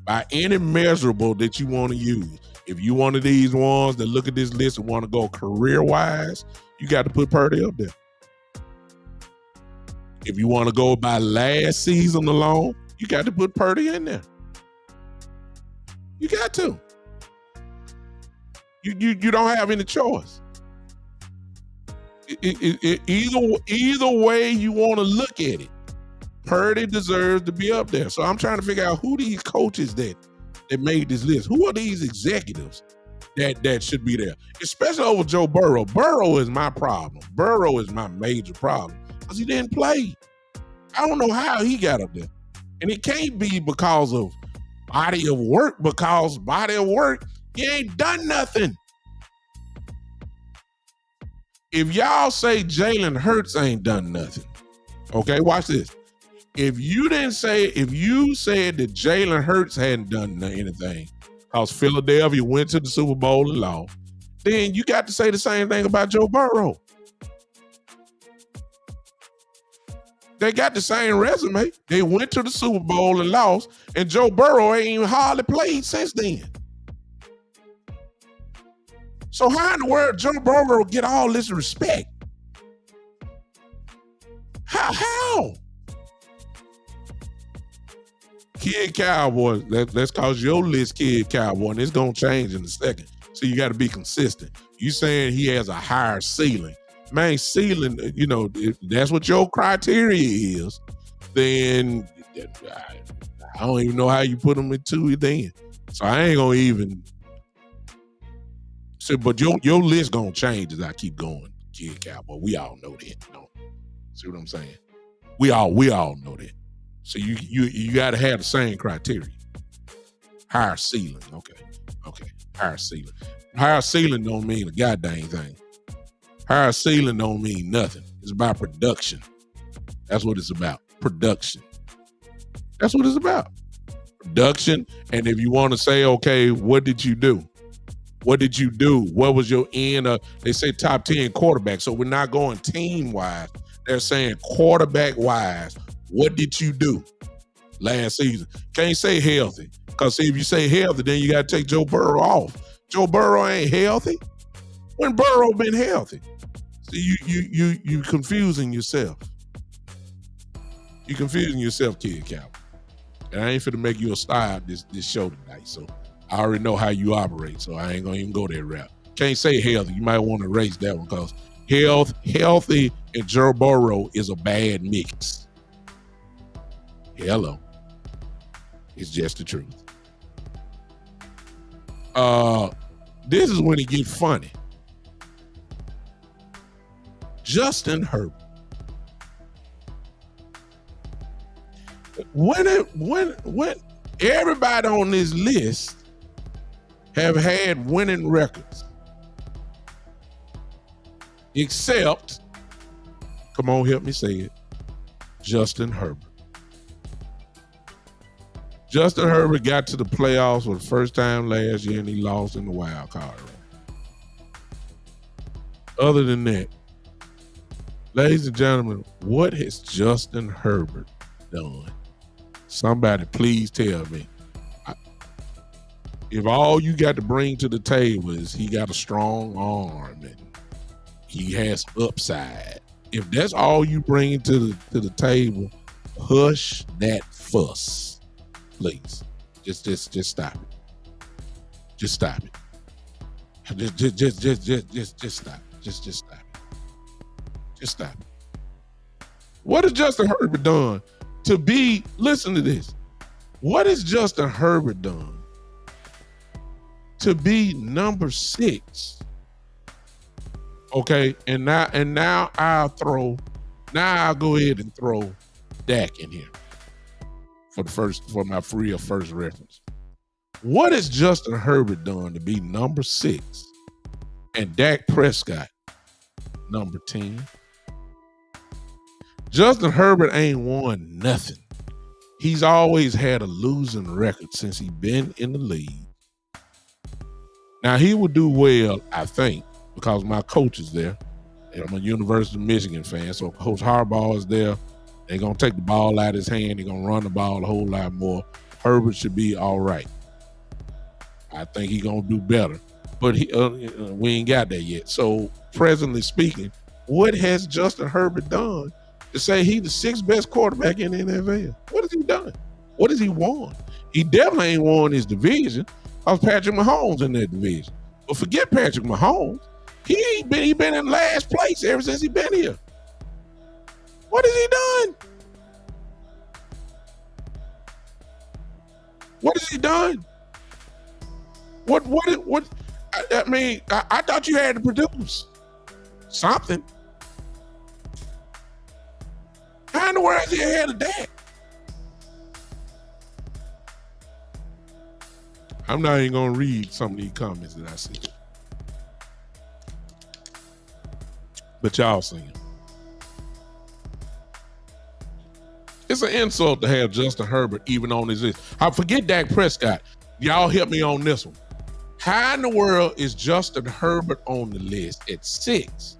by any measurable that you want to use. If you one of these ones that look at this list and want to go career-wise, you got to put Purdy up there. If you want to go by last season alone, you got to put Purdy in there. You got to. You don't have any choice. Either way you want to look at it, Purdy deserves to be up there. So I'm trying to figure out who these coaches that made this list. Who are these executives that should be there? Especially over Joe Burrow. Burrow is my problem. Burrow is my major problem because he didn't play. I don't know how he got up there. And it can't be because of body of work, because body of work, he ain't done nothing. If y'all say Jalen Hurts ain't done nothing, okay, watch this. If you said that Jalen Hurts hadn't done anything because Philadelphia went to the Super Bowl and lost, then you got to say the same thing about Joe Burrow. They got the same resume. They went to the Super Bowl and lost, and Joe Burrow ain't even hardly played since then. So how in the world Joe Burrow get all this respect? How? Kid Cowboy, let's call your list Kid Cowboy, and it's going to change in a second. So you got to be consistent. You saying he has a higher ceiling. Man, ceiling, if that's what your criteria is, then I don't even know how you put them into it then. So I ain't going to even. So, but your list going to change as I keep going, Kid Cowboy. We all know that. See what I'm saying? We all know that. So you got to have the same criteria. Higher ceiling. Okay. Higher ceiling. Higher ceiling don't mean a goddamn thing. Higher ceiling don't mean nothing. It's about production. That's what it's about. Production. That's what it's about. Production. And if you want to say, okay, what did you do? What did you do? What was your end of, they say top 10 quarterback. So we're not going team-wise. They're saying quarterback-wise. What did you do last season? Can't say healthy. Because if you say healthy, then you got to take Joe Burrow off. Joe Burrow ain't healthy. When Burrow been healthy? See, you confusing yourself. You confusing yourself, Kid Cowboy. And I ain't finna make you a star this show tonight. So I already know how you operate. So I ain't gonna even go that route. Can't say healthy. You might want to erase that one because Healthy and Joe Burrow is a bad mix. Hello. It's just the truth. This is when it gets funny. Justin Herbert. When everybody on this list have had winning records, except, come on, help me say it, Justin Herbert. Justin Herbert got to the playoffs for the first time last year and he lost in the wild card. Other than that, ladies and gentlemen, what has Justin Herbert done? Somebody please tell me. If all you got to bring to the table is he got a strong arm and he has upside, if that's all you bring to the table, hush that fuss. Please, just stop it. Just stop it. Just stop. Just stop it. Just stop it. What has Justin Herbert done to be? Listen to this. What has Justin Herbert done to be number 6? Okay, and now I'll go ahead and throw Dak in here. For my free or first reference. What has Justin Herbert done to be number 6 and Dak Prescott number 10? Justin Herbert ain't won nothing. He's always had a losing record since he's been in the league. Now he will do well, I think, because my coach is there. And I'm a University of Michigan fan, so Coach Harbaugh is there. They're going to take the ball out of his hand. They're going to run the ball a whole lot more. Herbert should be all right. I think he's going to do better. But we ain't got that yet. So, presently speaking, what has Justin Herbert done to say he's the 6th best quarterback in the NFL? What has he done? What has he won? He definitely ain't won his division. I was Patrick Mahomes in that division. But forget Patrick Mahomes. He been in last place ever since he been here. What has he done? What has he done? What? I mean, I thought you had to produce something. How in the world is he ahead of that? I'm not even gonna read some of these comments that I see, but y'all see them. It's an insult to have Justin Herbert even on his list. I forget Dak Prescott. Y'all help me on this one. How in the world is Justin Herbert on the list at 6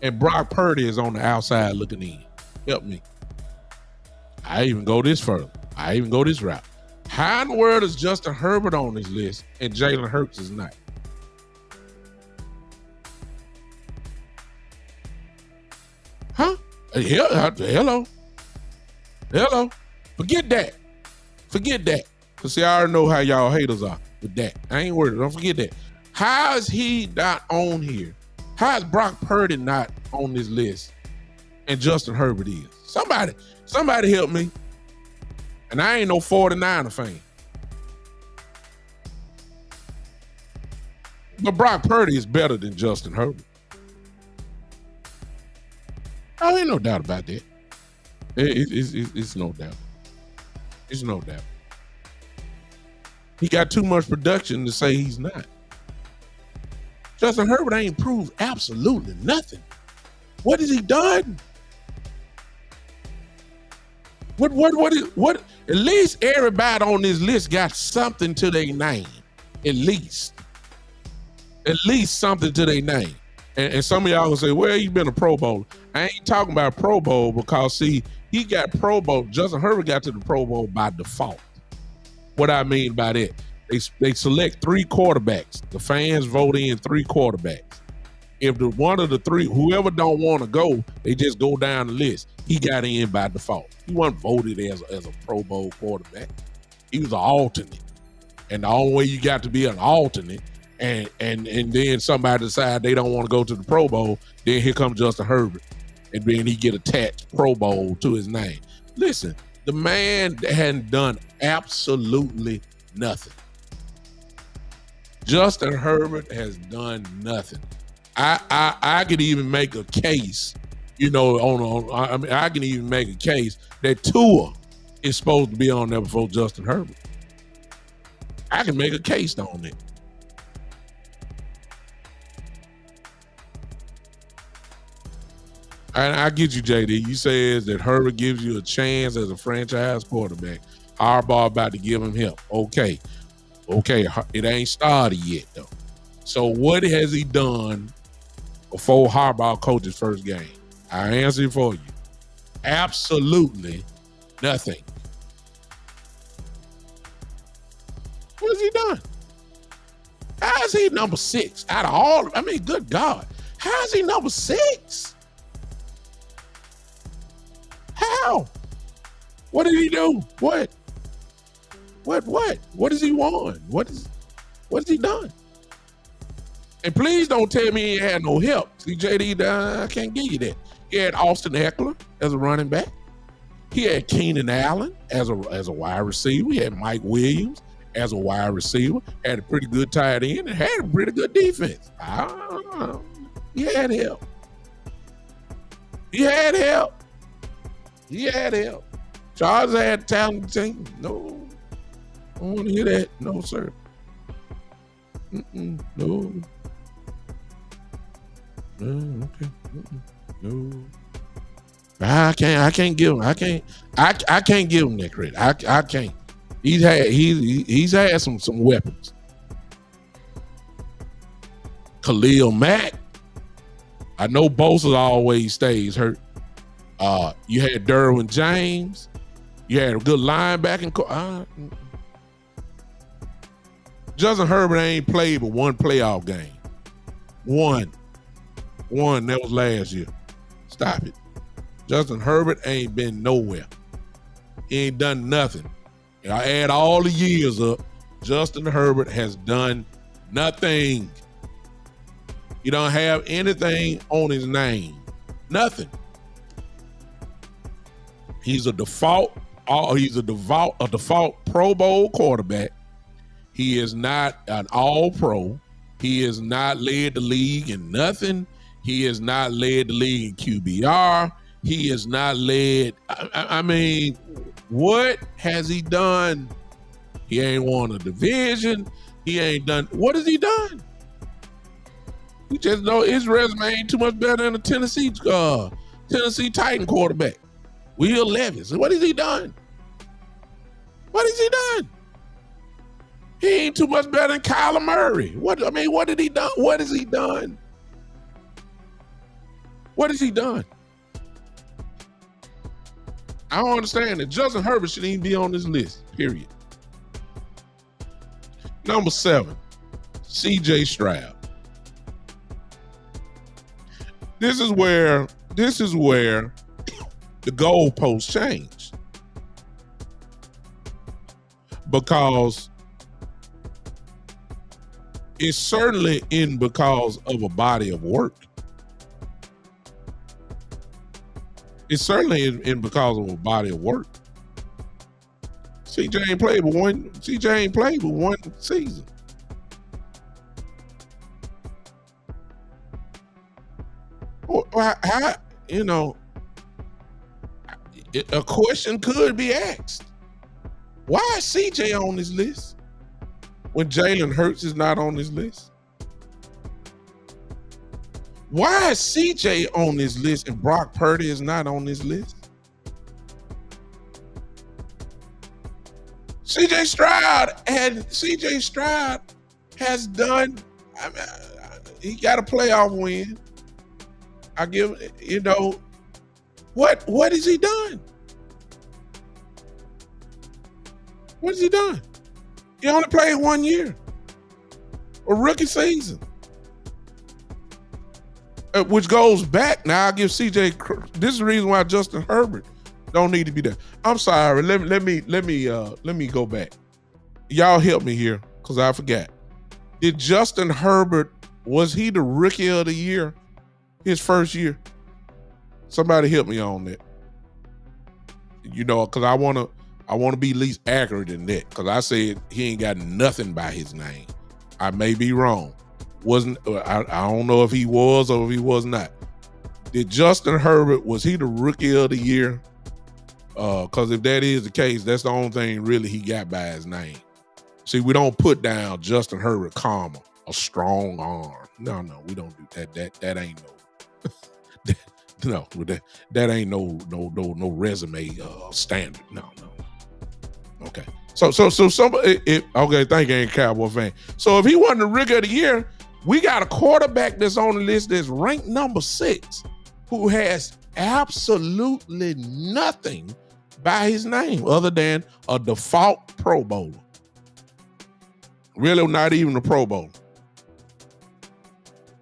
and Brock Purdy is on the outside looking in? Help me. I even go this further. I even go this route. How in the world is Justin Herbert on this list and Jalen Hurts is not? Huh? Hello. Forget that. Because see, I already know how y'all haters are with that. I ain't worried. Don't forget that. How is he not on here? How is Brock Purdy not on this list and Justin Herbert is? Somebody help me. And I ain't no 49er fan. But Brock Purdy is better than Justin Herbert. Oh, ain't no doubt about that. It's no doubt. It's no doubt. He got too much production to say he's not. Justin Herbert ain't proved absolutely nothing. What has he done? What? At least everybody on this list got something to their name. At least something to their name. And some of y'all will say, well, you've been a Pro Bowler. I ain't talking about Pro Bowl because, see, he got Pro Bowl. Justin Herbert got to the Pro Bowl by default. What I mean by that, they select 3 quarterbacks. The fans vote in 3 quarterbacks. If the one of the 3, whoever don't want to go, they just go down the list. He got in by default. He wasn't voted as a Pro Bowl quarterback. He was an alternate. And the only way you got to be an alternate and then somebody decide they don't want to go to the Pro Bowl, then here comes Justin Herbert, and then he get attached Pro Bowl to his name. Listen, the man hadn't done absolutely nothing. Justin Herbert has done nothing. I could even make a case, I can even make a case that Tua is supposed to be on there before Justin Herbert. I can make a case on it. And I get you, JD. You says that Herbert gives you a chance as a franchise quarterback. Harbaugh about to give him help. Okay, it ain't started yet though. So what has he done before Harbaugh coached his first game? I answer it for you. Absolutely nothing. What has he done? How is he number 6 out of all? I mean, good God. How is he number 6? How? What did he do? What? What has he won? What has he done? And please don't tell me he had no help. See, JD, I can't give you that. He had Austin Eckler as a running back. He had Keenan Allen as a wide receiver. He had Mike Williams as a wide receiver. Had a pretty good tight end and had a pretty good defense. I don't know. He had help. He had help. Chargers had a talented team. No, I don't want to hear that. No, sir. No. Okay. No. I can't give him. I can't give him that credit. I can't. He's had some weapons. Khalil Mack. I know Bosa always stays hurt. You had Derwin James. You had a good linebacking. Justin Herbert ain't played but one playoff game. One. That was last year. Stop it. Justin Herbert ain't been nowhere. He ain't done nothing. And I add all the years up. Justin Herbert has done nothing. He don't have anything on his name. Nothing. He's a default Pro Bowl quarterback. He is not an all-pro. He has not led the league in nothing. He has not led the league in QBR. He has not led. I mean, what has he done? He ain't won a division. He ain't done. What has he done? You just know his resume ain't too much better than a Tennessee Titan quarterback. Will Levis. What has he done? What has he done? He ain't too much better than Kyler Murray. What did he done? What has he done? What has he done? I don't understand that Justin Herbert shouldn't even be on this list, period. Number 7, CJ Stroud. This is where the goalposts changed. Because it's certainly because of a body of work. It's certainly in because of a body of work. CJ ain't played but one season. How, a question could be asked. Why is CJ on this list when Jalen Hurts is not on this list? Why is CJ on this list and Brock Purdy is not on this list? CJ Stroud has done, he got a playoff win. I give, what has he done? What has he done? He only played 1 year, a rookie season. Which goes back. Now I'll give CJ. This is the reason why Justin Herbert don't need to be there. I'm sorry. Let me go back. Y'all help me here because I forgot. Did Justin Herbert, was he the rookie of the year his first year? Somebody help me on that. Because I want to be at least accurate in that. Because I said he ain't got nothing by his name. I may be wrong. I don't know if he was or if he was not. Did Justin Herbert, was he the rookie of the year? Because if that is the case, that's the only thing really he got by his name. See, we don't put down Justin Herbert, a strong arm. No, we don't do that. That ain't that ain't no resume standard. No. Okay. So somebody, okay, thank you, ain't a Cowboy fan. So if he wasn't the rookie of the year, we got a quarterback that's on the list that's ranked number 6, who has absolutely nothing by his name other than a default Pro Bowler. Really not even a Pro Bowl.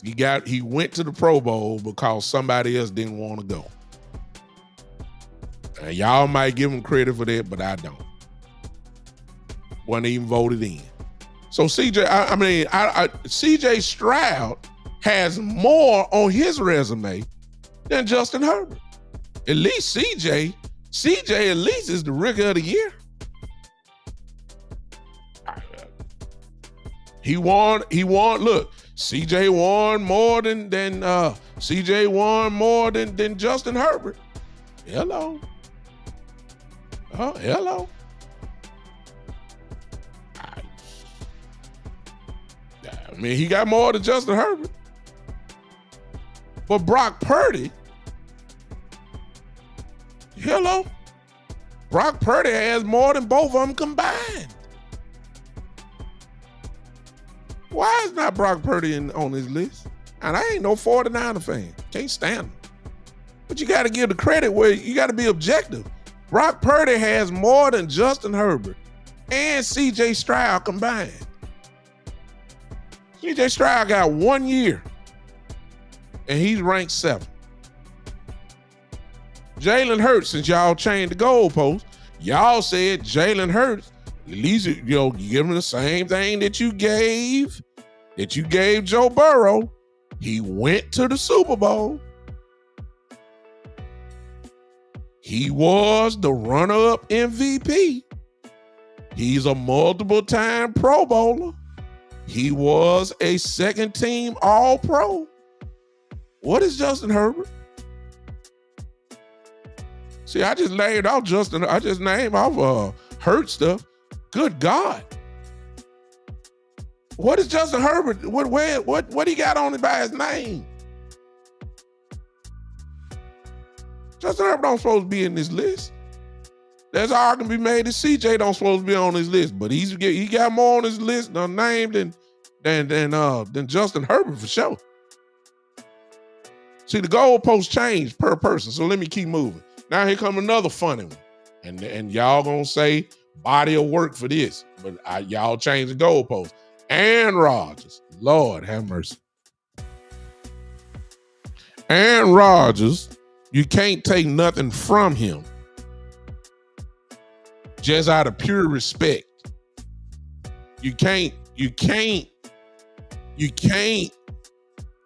He went to the Pro Bowl because somebody else didn't want to go. And y'all might give him credit for that, but I don't. Wasn't even voted in. So CJ Stroud has more on his resume than Justin Herbert. At least CJ at least is the rookie of the year. He won. Look, CJ won more than Justin Herbert. Hello. Oh, hello. I mean, he got more than Justin Herbert. But Brock Purdy, hello. Brock Purdy has more than both of them combined. Why is not Brock Purdy on this list? And I ain't no 49er fan. Can't stand him. But you got to give the credit where you got to be objective. Brock Purdy has more than Justin Herbert and CJ Stroud combined. CJ Stroud got 1 year, and he's ranked 7. Jalen Hurts, since y'all changed the goalpost, y'all said Jalen Hurts, at least you give him the same thing that you gave Joe Burrow. He went to the Super Bowl. He was the runner-up MVP. He's a multiple-time Pro Bowler. He was a second-team All-Pro. What is Justin Herbert? See, I just named off Hurt stuff. Good God. What is Justin Herbert? What he got on it by his name? Justin Herbert don't supposed to be in this list. There's an argument to be made that CJ don't supposed to be on this list, but he got more on his list name than Justin Herbert for sure. See, the goalposts change per person, so let me keep moving. Now here come another funny one, and y'all gonna say body of work for this, but y'all change the goalposts. Aaron Rodgers, Lord have mercy. Aaron Rodgers, you can't take nothing from him. Just out of pure respect. You can't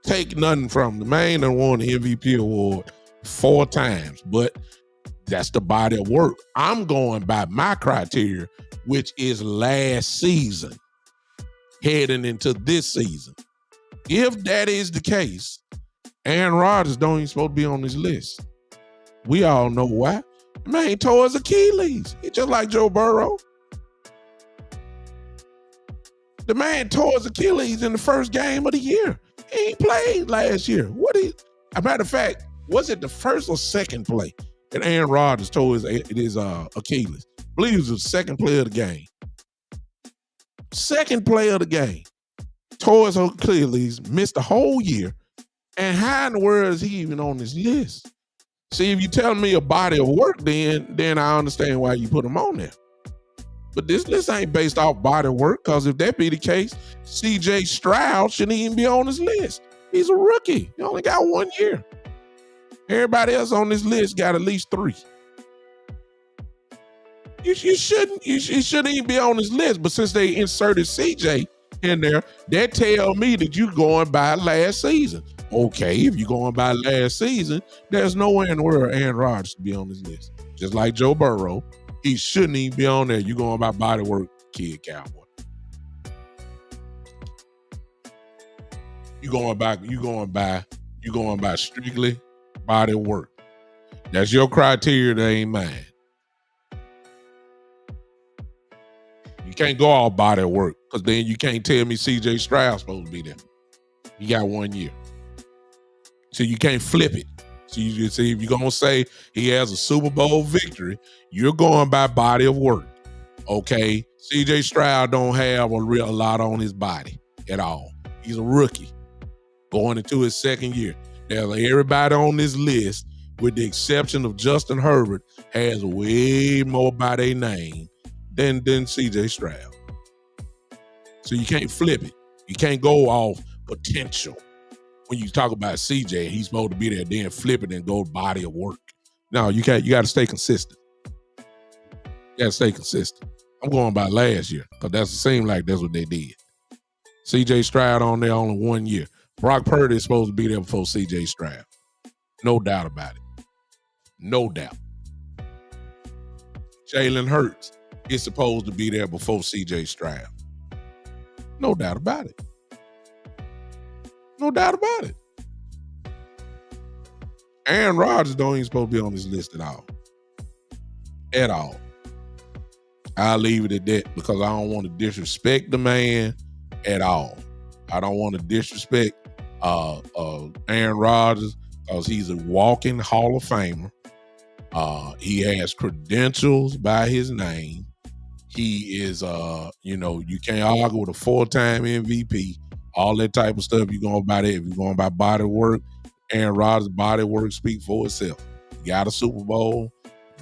take nothing from him. The man done won the MVP award 4 times, but that's the body of work. I'm going by my criteria, which is last season, heading into this season. If that is the case, Aaron Rodgers don't even supposed to be on this list. We all know why. The man tore his Achilles. He just like Joe Burrow. The man tore his Achilles in the first game of the year. He ain't played last year. A matter of fact, was it the first or second play that Aaron Rodgers tore his Achilles? I believe it was the second play of the game. Second play of the game. Tore his Achilles, missed the whole year. And how in the world is he even on this list? See, if you tell me a body of work, then I understand why you put him on there. But this list ain't based off body of work, because if that be the case, CJ Stroud shouldn't even be on this list. He's a rookie. He only got 1 year. Everybody else on this list got at least 3. You shouldn't even be on this list, but since they inserted CJ, in there, that tell me that you going by last season. Okay, if you're going by last season, there's no way in the world Aaron Rodgers should be on this list. Just like Joe Burrow, he shouldn't even be on there. You going by body work, kid cowboy. You going by strictly body work. That's your criteria, that ain't mine. You can't go all body work, because then you can't tell me CJ Stroud supposed to be there. He got 1 year. So you can't flip it. So you see, if you're going to say he has a Super Bowl victory, you're going by body of work. Okay? CJ Stroud don't have a lot on his body at all. He's a rookie going into his second year. Now, everybody on this list, with the exception of Justin Herbert, has way more by their name than CJ Stroud. So you can't flip it. You can't go off potential. When you talk about CJ, he's supposed to be there, then flip it and go body of work. No, you got to stay consistent. You got to stay consistent. I'm going by last year, because it seemed like that's what they did. CJ Stroud on there only 1 year. Brock Purdy is supposed to be there before CJ Stroud. No doubt about it. No doubt. Jalen Hurts is supposed to be there before CJ Stroud. No doubt about it. No doubt about it. Aaron Rodgers don't even supposed to be on this list at all. At all. I'll leave it at that, because I don't want to disrespect the man at all. I don't want to disrespect Aaron Rodgers, because he's a walking Hall of Famer. He has credentials by his name. He is, you can't argue with a 4-time MVP. All that type of stuff, you're going by that. If you're going by body work, Aaron Rodgers' body work speak for itself. He got a Super Bowl.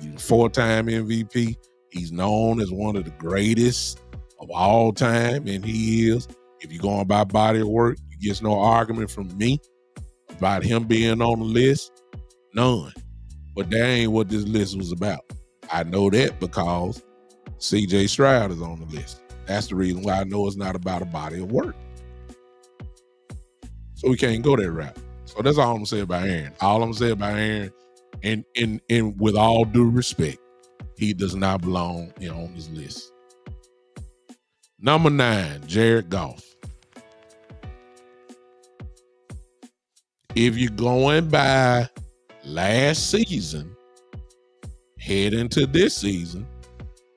He's a 4-time MVP. He's known as one of the greatest of all time, and he is. If you're going by body of work, you get no argument from me about him being on the list. None. But that ain't what this list was about. I know that because CJ Stroud is on the list. That's the reason why I know it's not about a body of work. So we can't go that route. So that's all I'm gonna say about Aaron. All I'm gonna say about Aaron, and with all due respect, he does not belong on this list. Number 9, Jared Goff. If you're going by last season, head into this season,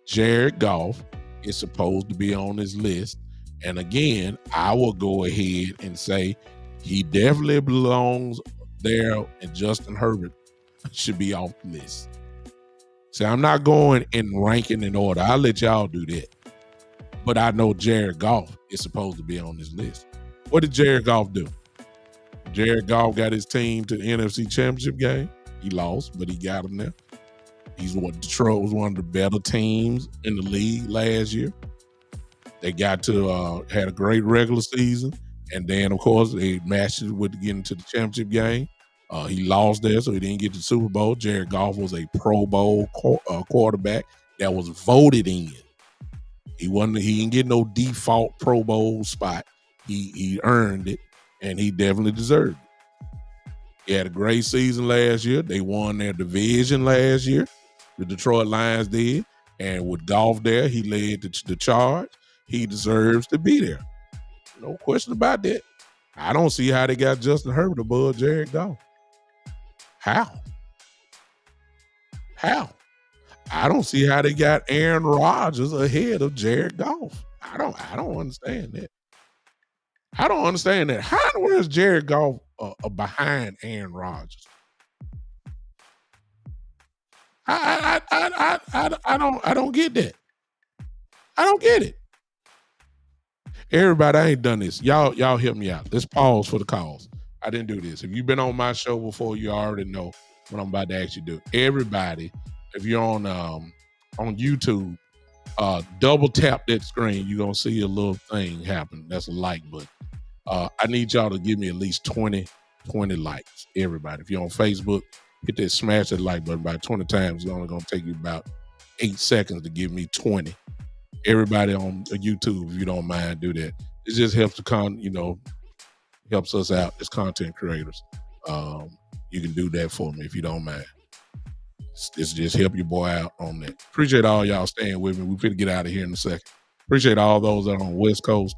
Jared Goff is supposed to be on this list. And again, I will go ahead and say he definitely belongs there, and Justin Herbert should be off the list. See, I'm not going in ranking in order. I'll let y'all do that. But I know Jared Goff is supposed to be on this list. What did Jared Goff do? Jared Goff got his team to the NFC Championship game. He lost, but he got them there. Detroit was one of the better teams in the league last year. They got to had a great regular season, and then of course they matched it with getting to the championship game. He lost there, so he didn't get to the Super Bowl. Jared Goff was a Pro Bowl quarterback that was voted in. He didn't get no default Pro Bowl spot. He earned it, and he definitely deserved it. He had a great season last year. They won their division last year. The Detroit Lions did. And with Goff there, he led the charge. He deserves to be there. No question about that. I don't see how they got Justin Herbert above Jared Goff. How? I don't see how they got Aaron Rodgers ahead of Jared Goff. I don't understand that. I don't understand that. How in the world is Jared Goff behind Aaron Rodgers? I don't get that. I don't get it. Everybody, I ain't done this. Y'all help me out. Let's pause for the calls. I didn't do this. If you've been on my show before, you already know what I'm about to ask you to do. Everybody, if you're on YouTube, double tap that screen. You're gonna see a little thing happen. That's a like button. I need y'all to give me at least 20 likes. Everybody, if you're on Facebook, hit that, smash that like button about 20 times. It's only gonna take you about 8 seconds to give me 20. Everybody on YouTube, if you don't mind, do that. it just helps helps us out as content creators. You can do that for me if you don't mind. It's just help your boy out on that. Appreciate all y'all staying with me. We finna get out of here in a second. Appreciate all those that are on West Coast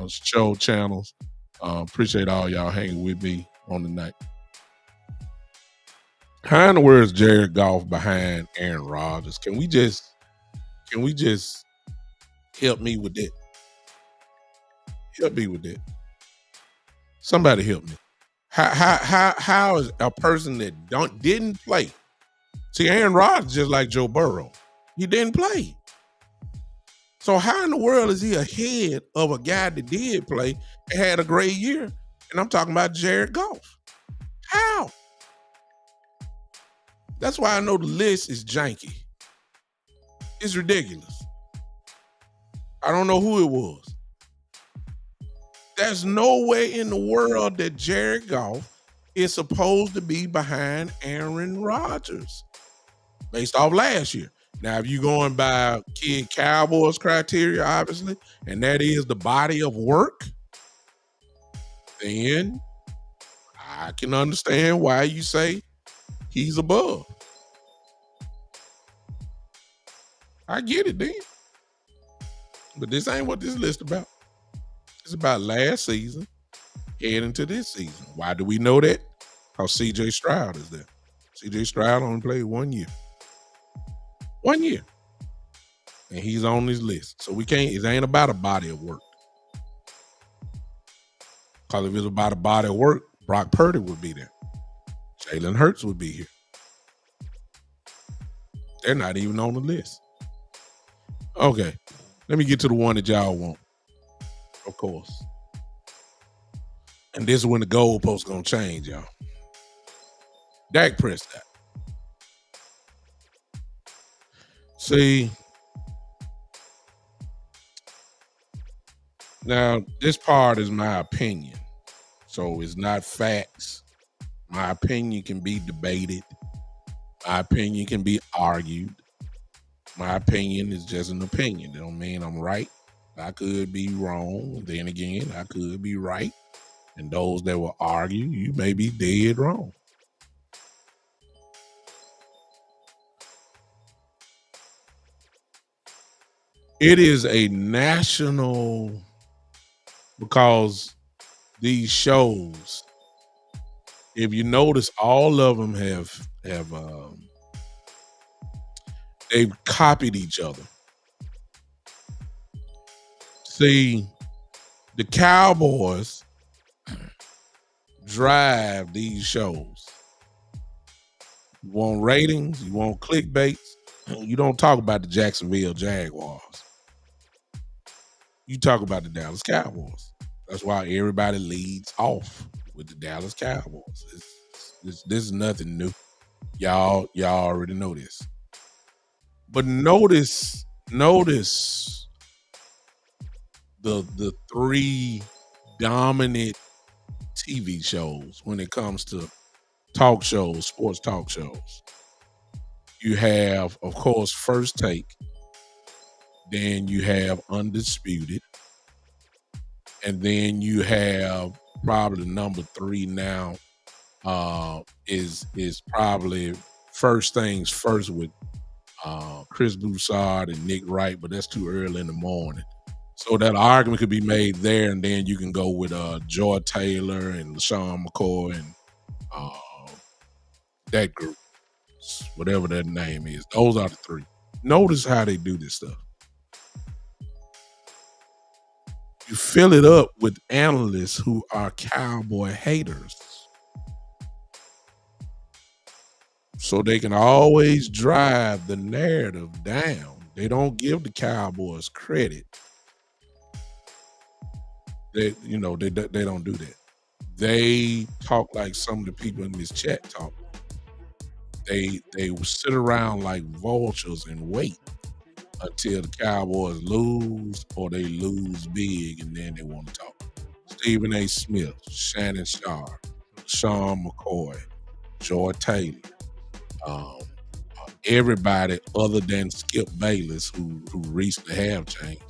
show channels. Appreciate all y'all hanging with me on the night. How in the world is Jared Goff behind Aaron Rodgers? Can we just help me with that? Help me with that. Somebody help me. How is a person that didn't play? See, Aaron Rodgers just like Joe Burrow. He didn't play. So how in the world is he ahead of a guy that did play and had a great year? And I'm talking about Jared Goff. How? That's why I know the list is janky. It's ridiculous. I don't know who it was. There's no way in the world that Jared Goff is supposed to be behind Aaron Rodgers based off last year. Now, if you're going by Kid Cowboys criteria, obviously, and that is the body of work, then I can understand why you say he's above. I get it then. But this ain't what this list about. It's about last season heading to this season. Why do we know that? Because C.J. Stroud is there. C.J. Stroud only played 1 year. 1 year. And he's on this list. So it ain't about a body of work. Because if it's about a body of work, Brock Purdy would be there. Jalen Hurts would be here. They're not even on the list. Okay. Let me get to the one that y'all want. Of course. And this is when the goalposts gonna change, y'all. Dak Prescott. See, now this part is my opinion. So it's not facts. My opinion can be debated. My opinion can be argued. My opinion is just an opinion. It don't mean I'm right. I could be wrong. Then again, I could be right. And those that will argue, you may be dead wrong. It is a national, because these shows, if you notice, all of them have they've copied each other. See, the Cowboys drive these shows. You want ratings, you want clickbait, you don't talk about the Jacksonville Jaguars. You talk about the Dallas Cowboys. That's why everybody leads off with the Dallas Cowboys. This is nothing new. Y'all already know this. But notice the three dominant TV shows when it comes to talk shows, sports talk shows. You have, of course, First Take. Then you have Undisputed. And then you have probably number 3 now is probably First Things First with Chris Broussard and Nick Wright, but that's too early in the morning. So that argument could be made there, and then you can go with Joy Taylor and LaShawn McCoy and that group, whatever that name is. Those are the 3. Notice how they do this stuff. You fill it up with analysts who are Cowboy haters. So they can always drive the narrative down. They don't give the Cowboys credit. They don't do that. They talk like some of the people in this chat talk. They sit around like vultures and wait until the Cowboys lose or they lose big, and then they want to talk. Stephen A. Smith, Shannon Sharp, Sean McCoy, Joy Taylor, everybody other than Skip Bayless, who reached the half change,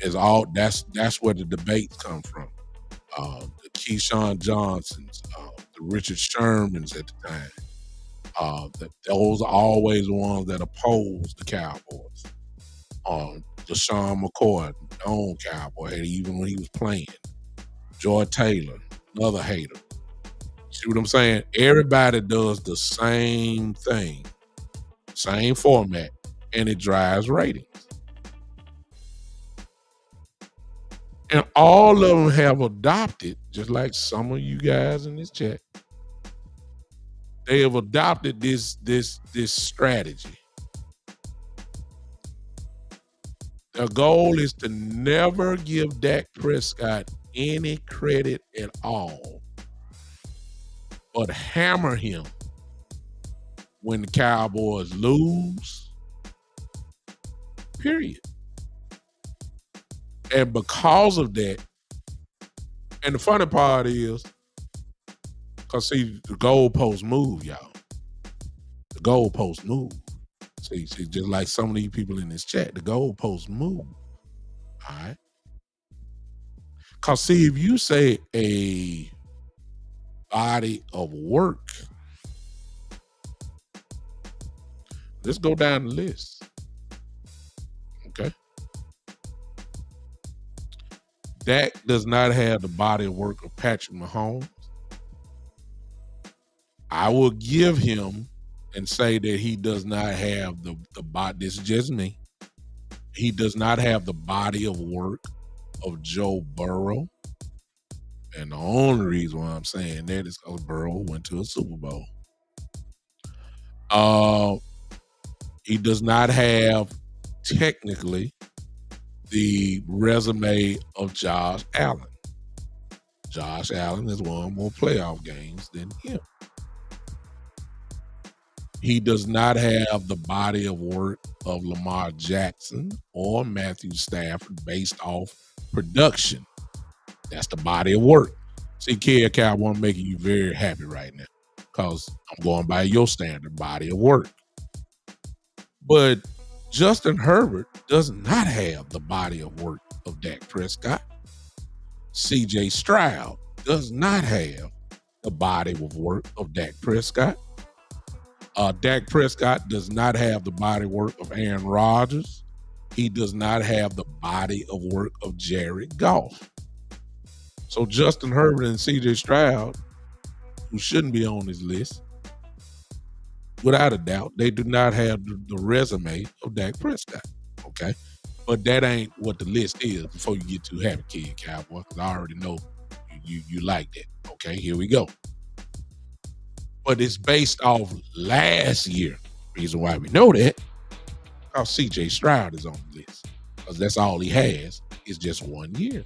is all that's where the debates come from. The Keyshawn Johnsons, the Richard Shermans at the time. Those are always the ones that oppose the Cowboys. Deshaun McCoy, known Cowboy, even when he was playing. Joy Taylor, another hater. See what I'm saying? Everybody does the same thing, same format, and it drives ratings. And all of them have adopted, just like some of you guys in this chat, they have adopted this strategy. The goal is to never give Dak Prescott any credit at all, but hammer him when the Cowboys lose, period. And because of that, and the funny part is, because see, the goalposts move, y'all. The goalposts move. See, just like some of these people in this chat, the goalposts move. All right? Because see, if you say a body of work, let's go down the list. Okay? Dak does not have the body of work of Patrick Mahomes. I will give him and say that he does not have the body. This is just me. He does not have the body of work of Joe Burrow. And the only reason why I'm saying that is because Burrow went to a Super Bowl. He does not have, technically, the resume of Josh Allen. Josh Allen has won more playoff games than him. He does not have the body of work of Lamar Jackson or Matthew Stafford based off production. That's the body of work. See, Kid Cowboy, I'm making you very happy right now because I'm going by your standard body of work. But Justin Herbert does not have the body of work of Dak Prescott. CJ Stroud does not have the body of work of Dak Prescott. Dak Prescott does not have the body work of Aaron Rodgers. He does not have the body of work of Jared Goff. So Justin Herbert and CJ Stroud, who shouldn't be on this list, without a doubt, they do not have the resume of Dak Prescott. Okay? But that ain't what the list is before you get too happy, Kid Cowboy, because I already know you like that. Okay, here we go. But it's based off last year. Reason why we know that, because CJ Stroud is on the list. Because that's all he has is just 1 year.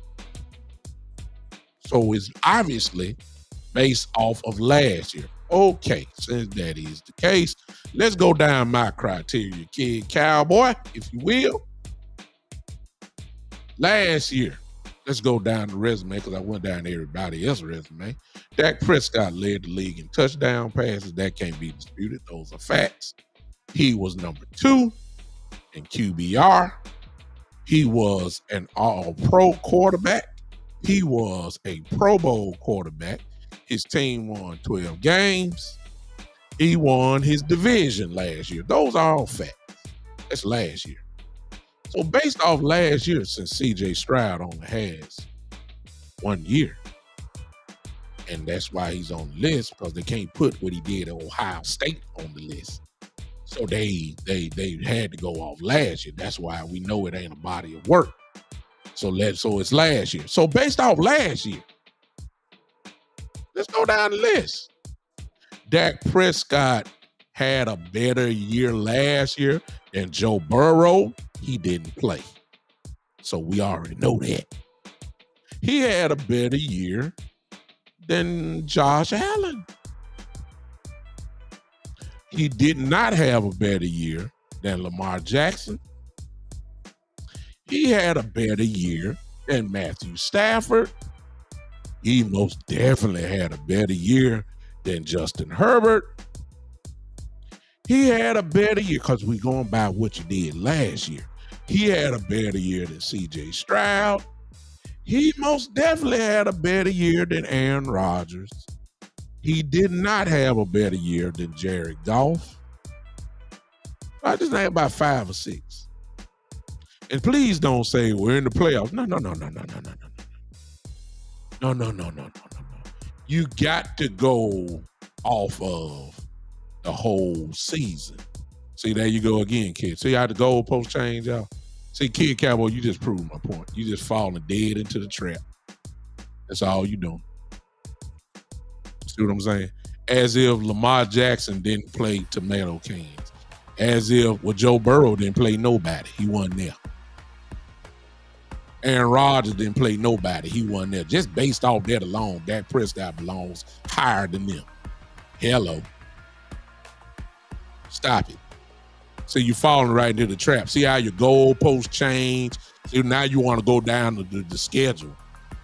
So it's obviously based off of last year. Okay, since that is the case, let's go down my criteria, Kid Cowboy, if you will. Last year, let's go down the resume because I went down everybody else's resume. Dak Prescott led the league in touchdown passes. That can't be disputed. Those are facts. He was number 2 in QBR. He was an all-pro quarterback. He was a Pro Bowl quarterback. His team won 12 games. He won his division last year. Those are all facts. That's last year. So based off last year, since CJ Stroud only has 1 year, and that's why he's on the list, because they can't put what he did at Ohio State on the list. So they had to go off last year. That's why we know it ain't a body of work. So it's last year. So based off last year, let's go down the list. Dak Prescott had a better year last year than Joe Burrow. He didn't play. So we already know that. He had a better year than Josh Allen. He did not have a better year than Lamar Jackson. He had a better year than Matthew Stafford. He most definitely had a better year than Justin Herbert. He had a better year because we're going by what you did last year. He had a better year than C.J. Stroud. He most definitely had a better year than Aaron Rodgers. He did not have a better year than Jared Goff. I just named about 5 or 6. And please don't say we're in the playoffs. No. No. You got to go off of the whole season. See, there you go again, kid. See how the goalpost change, y'all? See, Kid Cowboy, you just proved my point. You just falling dead into the trap. That's all you doing. See what I'm saying? As if Lamar Jackson didn't play tomato cans. As if Joe Burrow didn't play nobody. He wasn't there. Aaron Rodgers didn't play nobody. He wasn't there. Just based off that alone, Dak Prescott belongs higher than them. Hello. Stop it. So you're falling right into the trap. See how your goalposts change? So now you want to go down to the schedule.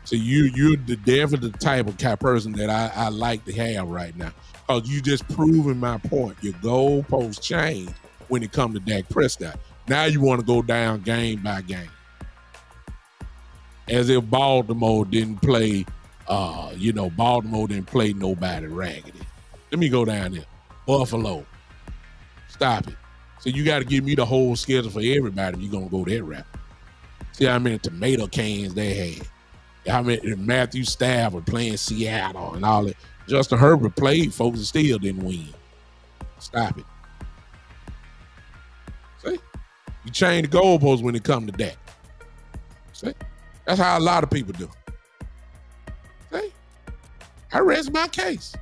So you're definitely the type of person that I like to have right now. Because you just proving my point. Your goalposts change when it comes to Dak Prescott. Now you want to go down game by game. As if Baltimore didn't play, Baltimore didn't play nobody raggedy. Let me go down there. Buffalo. Stop it. So you got to give me the whole schedule for everybody if you're going to go that route. See how many tomato cans they had. How many Matthew Stafford playing Seattle and all that. Justin Herbert played, folks, and still didn't win. Stop it. See? You change the goalposts when it comes to that. See? That's how a lot of people do. See? I rest my case.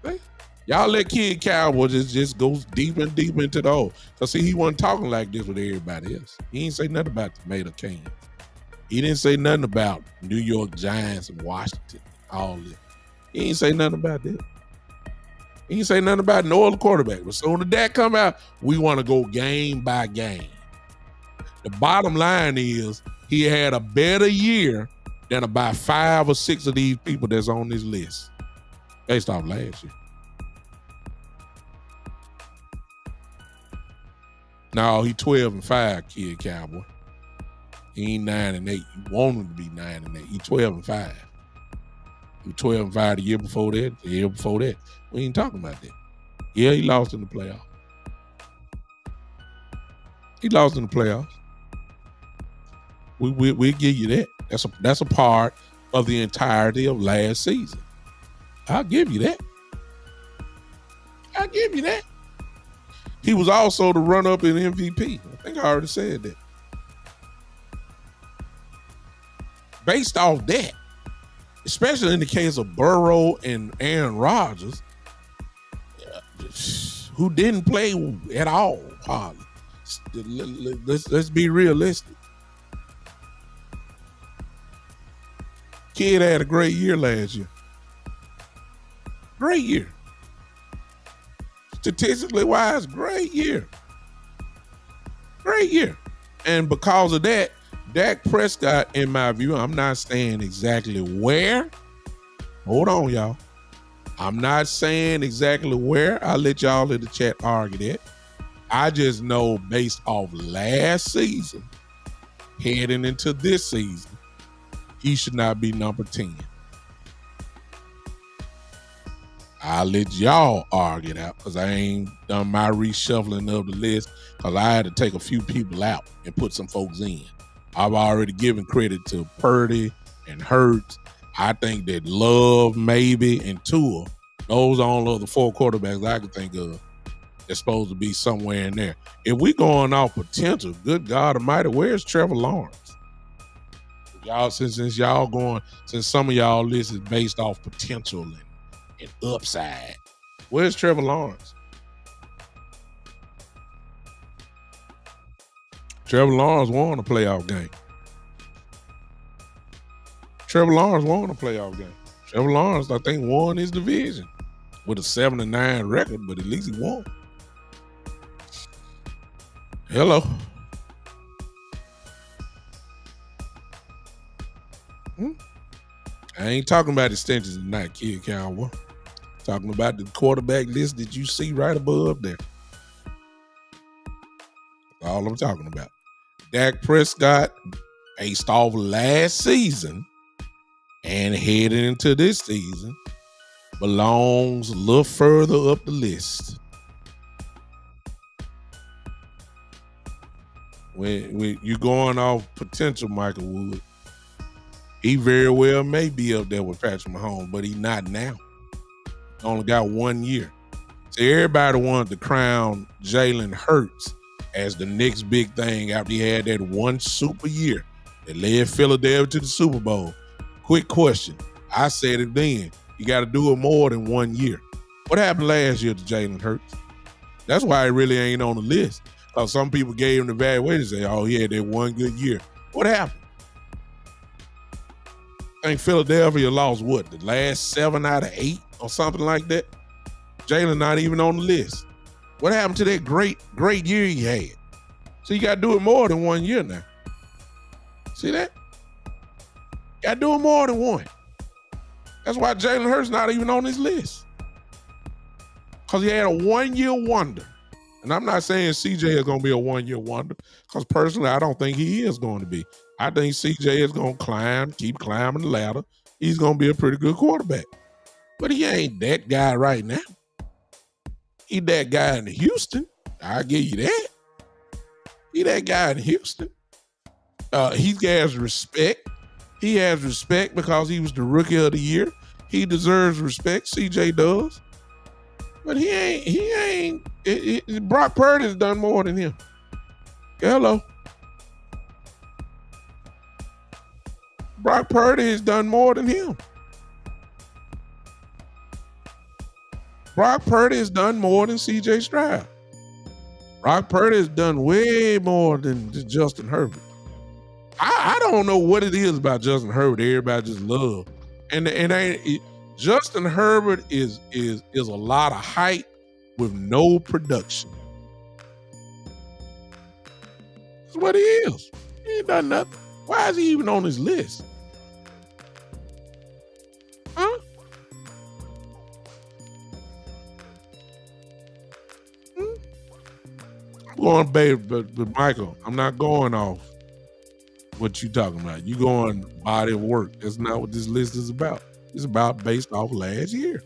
See? Y'all let Kid Cowboy just go deeper and deeper into the hole. Because, see, he wasn't talking like this with everybody else. He ain't say nothing about tomato can. He didn't say nothing about New York Giants and Washington, all this. He ain't say nothing about that. He ain't say nothing about no other quarterback. But soon as that come out, we want to go game by game. The bottom line is he had a better year than about 5 or 6 of these people that's on this list based off last year. No, he 12-5, Kid Cowboy. He ain't 9-8. You want him to be 9-8. He 12-5. He was 12-5 the year before that. The year before that. We ain't talking about that. Yeah, he lost in the playoffs. He lost in the playoffs. We'll give you that. That's a part of the entirety of last season. I'll give you that. I'll give you that. He was also the run-up in MVP. I think I already said that. Based off that, especially in the case of Burrow and Aaron Rodgers, who didn't play at all, hardly. Let's be realistic. Kid had a great year last year. Great year. Statistically wise, great year. Great year. And because of that, Dak Prescott, in my view, I'm not saying exactly where. Hold on, y'all. I'm not saying exactly where. I'll let y'all in the chat argue that. I just know based off last season, heading into this season, he should not be number 10. I'll let y'all argue it out because I ain't done my reshuffling of the list because I had to take a few people out and put some folks in. I've already given credit to Purdy and Hurts. I think that Love, maybe, and Tua, those are all of the 4 quarterbacks I can think of that's supposed to be somewhere in there. If we going off potential, good God Almighty, where's Trevor Lawrence? Y'all, since some of y'all list is based off potential and upside, where's Trevor Lawrence? Trevor Lawrence won a playoff game. Trevor Lawrence won a playoff game. Trevor Lawrence, I think, won his division with a 7-9 record, but at least he won. Hello. I ain't talking about extensions tonight, Kid Cowboy. Talking about the quarterback list that you see right above there. That's all I'm talking about. Dak Prescott, based off last season and heading into this season, belongs a little further up the list. When you're going off potential, Michael Wood, he very well may be up there with Patrick Mahomes, but he's not now. He only got 1 year. So everybody wanted to crown Jalen Hurts as the next big thing after he had that one super year that led Philadelphia to the Super Bowl. Quick question. I said it then. You got to do it more than 1 year. What happened last year to Jalen Hurts? That's why he really ain't on the list. Because some people gave him the evaluation and say, oh, he had that one good year. What happened? I think Philadelphia lost what? The last 7 out of 8 or something like that? Jalen not even on the list. What happened to that great year he had? So you got to do it more than 1 year now. See that? Got to do it more than one. That's why Jalen Hurts not even on this list. Because he had a 1 year wonder. And I'm not saying CJ is going to be a 1 year wonder, because personally, I don't think he is going to be. I think CJ is going to keep climbing the ladder. He's going to be a pretty good quarterback. But he ain't that guy right now. He that guy in Houston. I'll give you that. He that guy in Houston. He has respect. He has respect because he was the rookie of the year. He deserves respect. CJ does. But he ain't. Brock Purdy has done more than him. Hello. Brock Purdy has done more than him. Brock Purdy has done more than CJ Stroud. Brock Purdy has done way more than Justin Herbert. I don't know what it is about Justin Herbert. Everybody just love. Justin Herbert is a lot of hype with no production. That's what he is. He ain't done nothing. Why is he even on this list? Huh? I'm going, baby, but Michael, I'm not going off what you talking about. You going body of work. That's not what this list is about. It's about based off last year.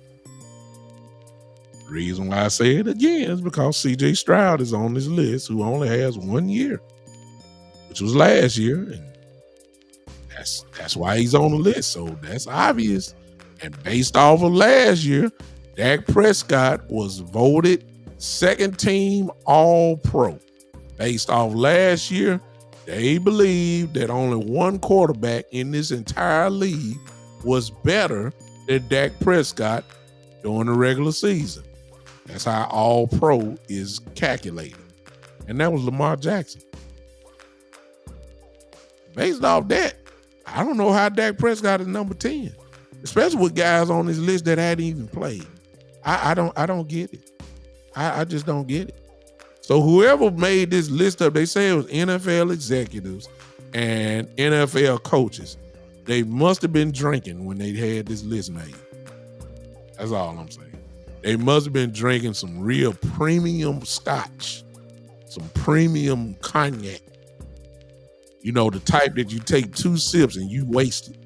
The reason why I say it again is because CJ Stroud is on this list, who only has 1 year, which was last year, and that's why he's on the list. So that's obvious. And based off of last year, Dak Prescott was voted second team All-Pro. Based off last year, they believed that only one quarterback in this entire league was better than Dak Prescott during the regular season. That's how All-Pro is calculated. And that was Lamar Jackson. Based off that, I don't know how Dak Prescott is number 10, especially with guys on this list that hadn't even played. I don't get it. I just don't get it. So whoever made this list up, they say it was NFL executives and NFL coaches. They must have been drinking when they had this list made. That's all I'm saying. They must have been drinking some real premium scotch, some premium cognac. You know, the type that you take 2 sips and you waste it.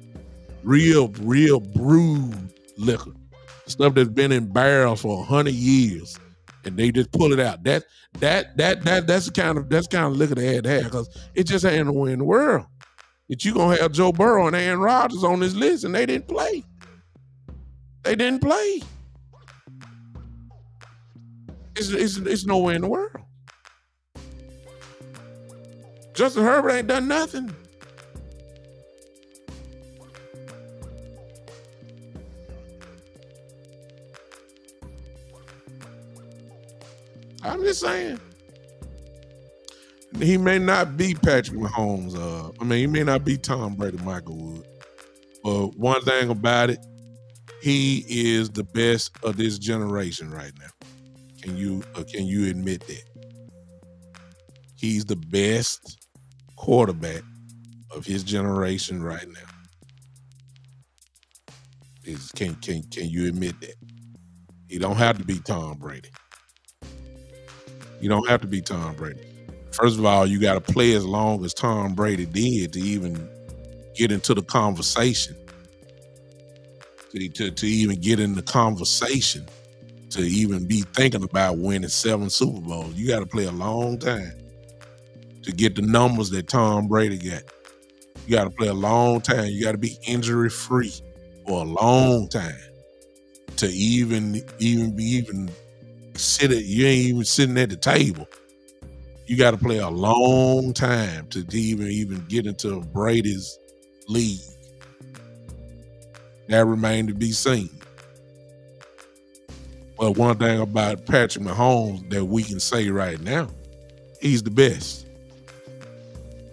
Real brewed liquor. Stuff that's been in barrels for 100 years. And they just pull it out. That's the kind of liquor they had to have, because it just ain't nowhere in the world that you gonna have Joe Burrow and Aaron Rodgers on this list and they didn't play. They didn't play. It's nowhere in the world. Justin Herbert ain't done nothing. I'm just saying. He may not be Patrick Mahomes. He may not be Tom Brady, Michael Wood. But one thing about it, he is the best of this generation right now. Can you admit that? He's the best quarterback of his generation right now. Can you admit that? He don't have to be Tom Brady. You don't have to be Tom Brady. First of all, you got to play as long as Tom Brady did to even get into the conversation. To even get in the conversation, to even be thinking about winning 7 Super Bowls, you got to play a long time to get the numbers that Tom Brady got. You got to play a long time. You got to be injury free for a long time to even sit at. You ain't even sitting at the table. You got to play a long time to even get into Brady's league. That remained to be seen. But one thing about Patrick Mahomes that we can say right now, he's the best.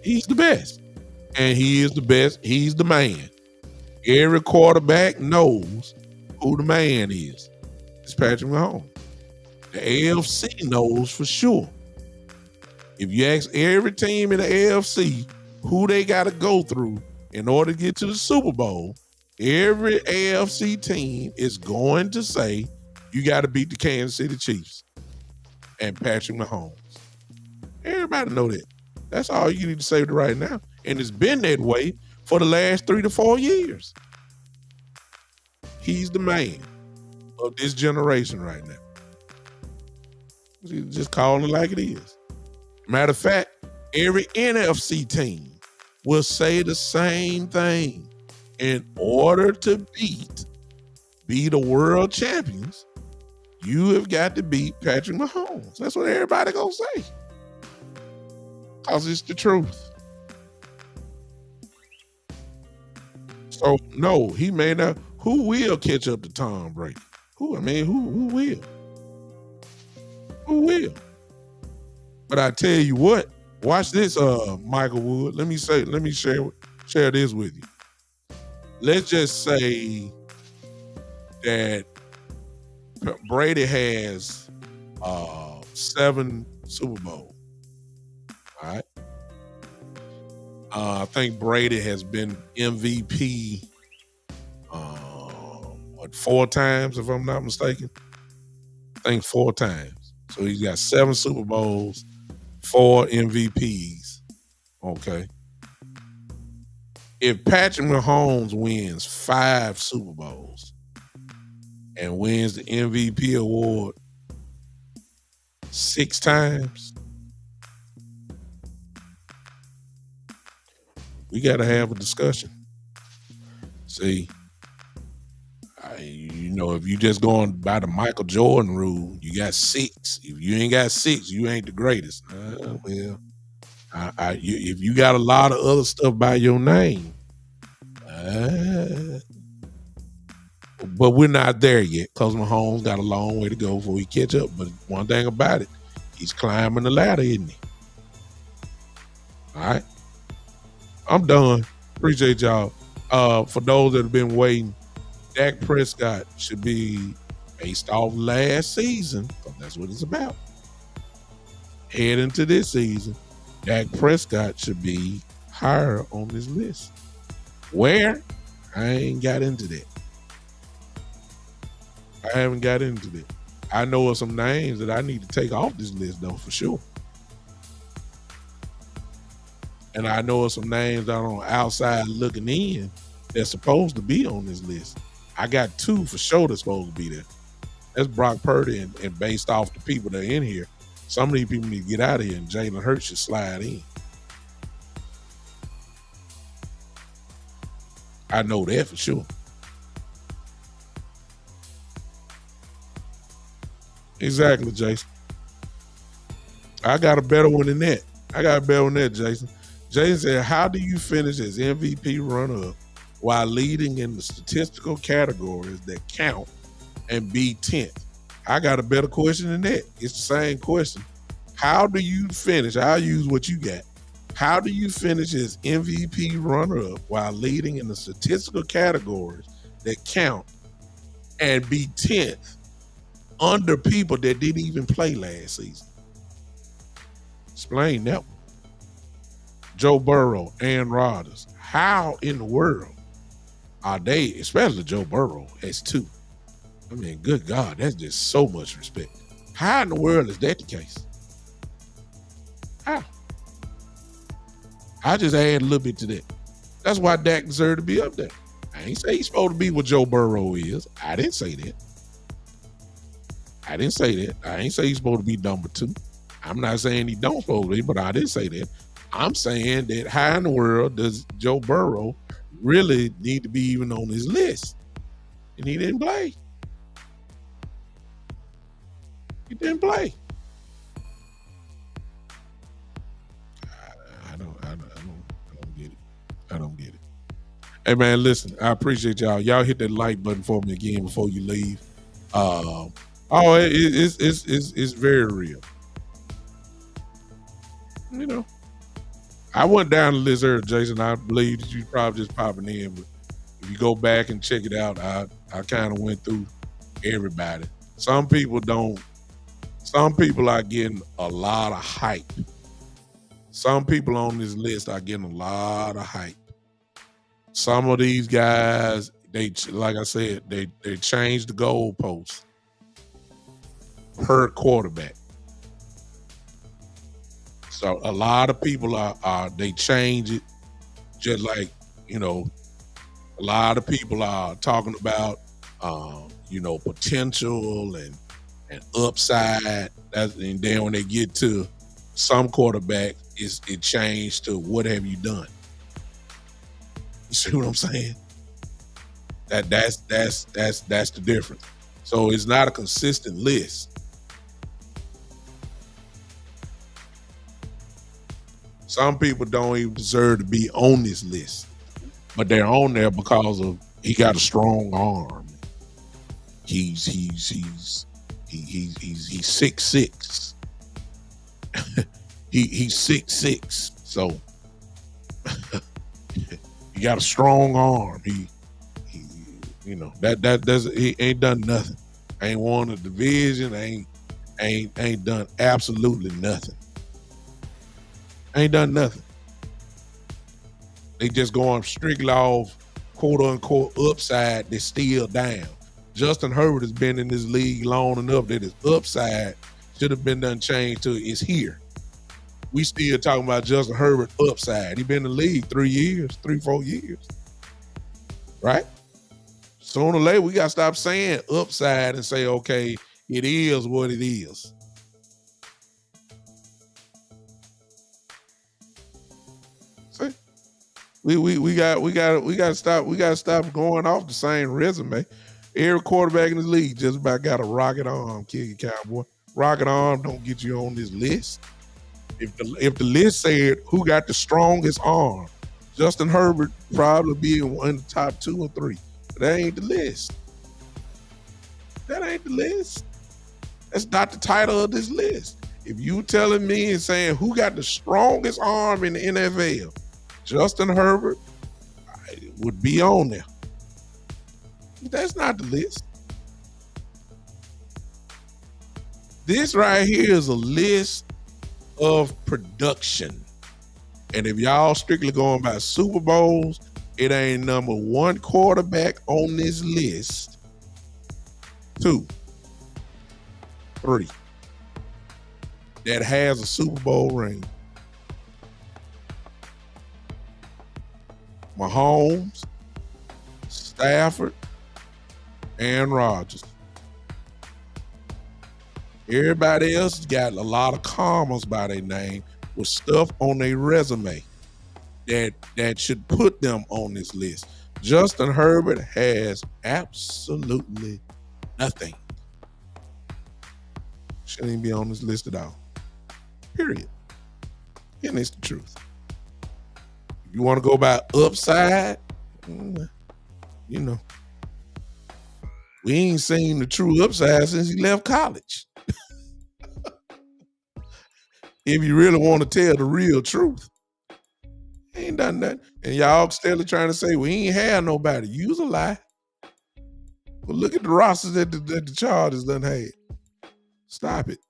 He's the best. And he is the best. He's the man. Every quarterback knows who the man is. It's Patrick Mahomes. The AFC knows for sure. If you ask every team in the AFC who they got to go through in order to get to the Super Bowl, every AFC team is going to say you got to beat the Kansas City Chiefs and Patrick Mahomes. Everybody know that. That's all you need to say right now. And it's been that way for the last 3 to 4 years. He's the man of this generation right now. Just calling it like it is. Matter of fact, every NFC team will say the same thing. In order to be the world champions, you have got to beat Patrick Mahomes. That's what everybody gonna say. Because it's the truth. So, no, he may not. Who will catch up to Tom Brady? Who will? Who will? But I tell you what, watch this, Michael Wood. Let me share this with you. Let's just say that Brady has 7 Super Bowls. All right. I think Brady has been MVP 4 times, if I'm not mistaken. I think 4 times. So he's got 7 Super Bowls, 4 MVPs. Okay. If Patrick Mahomes wins 5 Super Bowls and wins the MVP award 6 times, we got to have a discussion. See, if you just going by the Michael Jordan rule, you got 6. If you ain't got 6, you ain't the greatest. If you got a lot of other stuff by your name, but we're not there yet because Mahomes got a long way to go before he catch up. But one thing about it, he's climbing the ladder, isn't he? All right. I'm done. Appreciate y'all. For those that have been waiting, Dak Prescott should be based off last season, because that's what it's about. Head into this season, Dak Prescott should be higher on this list. Where? I ain't got into that. I haven't got into that. I know of some names that I need to take off this list, though, for sure. And I know of some names that are on outside looking in that's supposed to be on this list. I got 2 for sure that's supposed to be there. That's Brock Purdy and based off the people that are in here. Some of these people need to get out of here and Jalen Hurts should slide in. I know that for sure. Exactly, Jason. I got a better one than that. Jason. Jason said, how do you finish as MVP runner-up while leading in the statistical categories that count and be 10th? I got a better question than that. It's the same question. How do you finish? I'll use what you got. How do you finish as MVP runner-up while leading in the statistical categories that count and be 10th under people that didn't even play last season? Explain that one. Joe Burrow and Rodgers. How in the world are they, especially Joe Burrow, as 2? I mean, good God, that's just so much respect. How in the world is that the case? How? I just add a little bit to that. That's why Dak deserved to be up there. I ain't say he's supposed to be what Joe Burrow is. I didn't say that. I didn't say that. I ain't say he's supposed to be number 2. I'm not saying he don't supposed to be, but I didn't say that. I'm saying that how in the world does Joe Burrow really need to be even on his list? And he didn't play. He didn't play. I don't get it. I don't get it. Hey man, listen, I appreciate y'all. Y'all hit that like button for me again before you leave. It's very real. You know, I went down the list earlier, Jason. I believe that you probably just popping in, but if you go back and check it out, I kind of went through everybody. Some people are getting a lot of hype. Some people on this list are getting a lot of hype. Some of these guys, like I said, they changed the goalposts per quarterback. So a lot of people they change it, just like, a lot of people are talking about potential and upside. And then when they get to some quarterback, it changed to what have you done? You see what I'm saying? That's the difference. So it's not a consistent list. Some people don't even deserve to be on this list, but they're on there because of he got a strong arm. He's 6'6". He's 6'6". So he got a strong arm. He he ain't done nothing. Ain't won a division. Ain't done absolutely nothing. Ain't done nothing. They just going strictly off quote unquote upside. They're still down. Justin Herbert has been in this league long enough that his upside should have been done changed to is here. We still talking about Justin Herbert upside. He been in the league 4 years. Right? Sooner or later, we got to stop saying upside and say, okay, it is what it is. See? We got to stop going off the same resume. Every quarterback in the league just about got a rocket arm, kick cowboy. Rocket arm don't get you on this list. If the list said who got the strongest arm, Justin Herbert probably be in one of the top 2 or 3. But that ain't the list. That ain't the list. That's not the title of this list. If you telling me and saying who got the strongest arm in the NFL, Justin Herbert would be on there. That's not the list. This right here is a list of production. And if y'all strictly going by Super Bowls, it ain't number 1 quarterback on this list. 2, 3 that has a Super Bowl ring. Mahomes, Stafford, and Rodgers. Everybody else got a lot of commas by their name with stuff on their resume that should put them on this list. Justin Herbert has absolutely nothing. Shouldn't even be on this list at all. Period. And it's the truth. If you want to go by upside, we ain't seen the true upside since he left college. If you really want to tell the real truth, he ain't done that. And y'all still trying to say, we ain't had nobody. Use a lie. But look at the rosters that the Chargers done had. Stop it.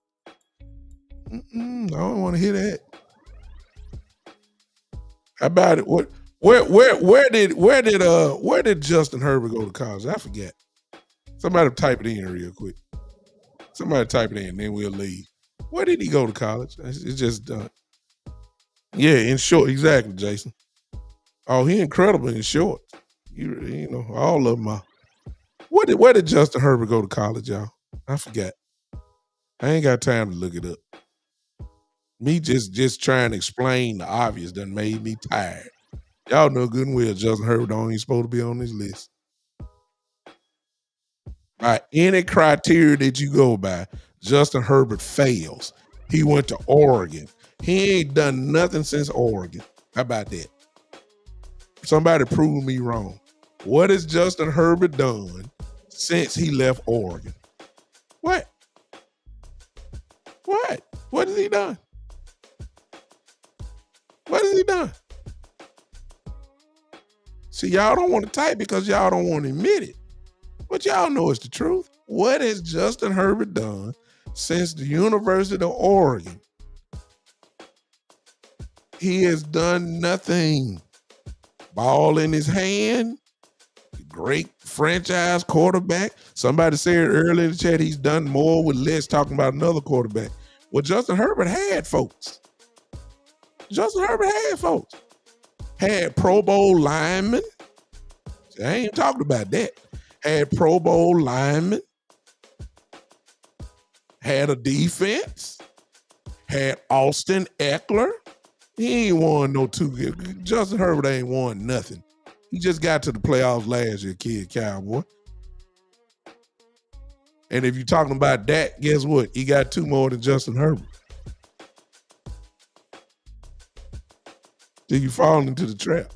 I don't want to hear that. How about it? Where did Justin Herbert go to college? I forget. Somebody type it in real quick. Somebody type it in, then we'll leave. Where did he go to college? It's just done. Yeah, in short, exactly, Jason. Oh, he incredible in short. You know, all of them are. Where did Justin Herbert go to college, y'all? I forgot. I ain't got time to look it up. Me just trying to explain the obvious done made me tired. Y'all know good and well Justin Herbert don't even supposed to be on this list. By any criteria that you go by, Justin Herbert fails. He went to Oregon. He ain't done nothing since Oregon. How about that? Somebody prove me wrong. What has Justin Herbert done since he left Oregon? What? What? What has he done? What has he done? See, y'all don't want to type because y'all don't want to admit it. But y'all know it's the truth. What has Justin Herbert done since the University of Oregon? He has done nothing. Ball in his hand, great franchise quarterback. Somebody said earlier in the chat he's done more with less, talking about another quarterback. Well, Justin Herbert had folks. Justin Herbert had folks. Had Pro Bowl linemen. I ain't talking about that. Had Pro Bowl linemen. Had a defense. Had Austin Eckler. He ain't won no two. Justin Herbert ain't won nothing. He just got to the playoffs last year, kid cowboy. And if you're talking about that, guess what? He got two more than Justin Herbert. Then you fall into the trap.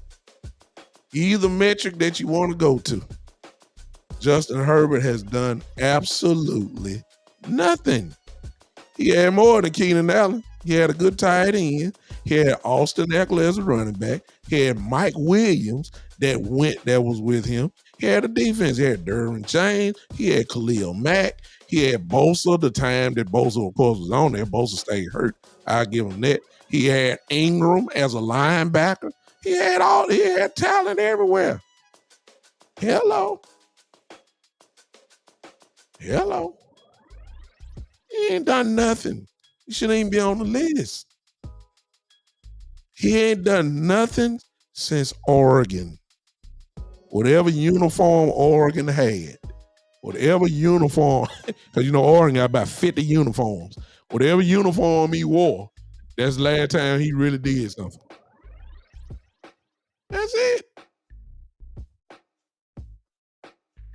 Either metric that you want to go to, Justin Herbert has done absolutely nothing. He had more than Keenan Allen. He had a good tight end. He had Austin Eckler as a running back. He had Mike Williams that was with him. He had a defense. He had Derwin James. He had Khalil Mack. He had Bosa the time that Bosa, of course, was on there. Bosa stayed hurt. I'll give him that. He had Ingram as a linebacker. He had talent everywhere. Hello. He ain't done nothing. He shouldn't even be on the list. He ain't done nothing since Oregon. Whatever uniform Oregon had, whatever uniform, because you know Oregon got about 50 uniforms. Whatever uniform he wore, that's the last time he really did something. That's it.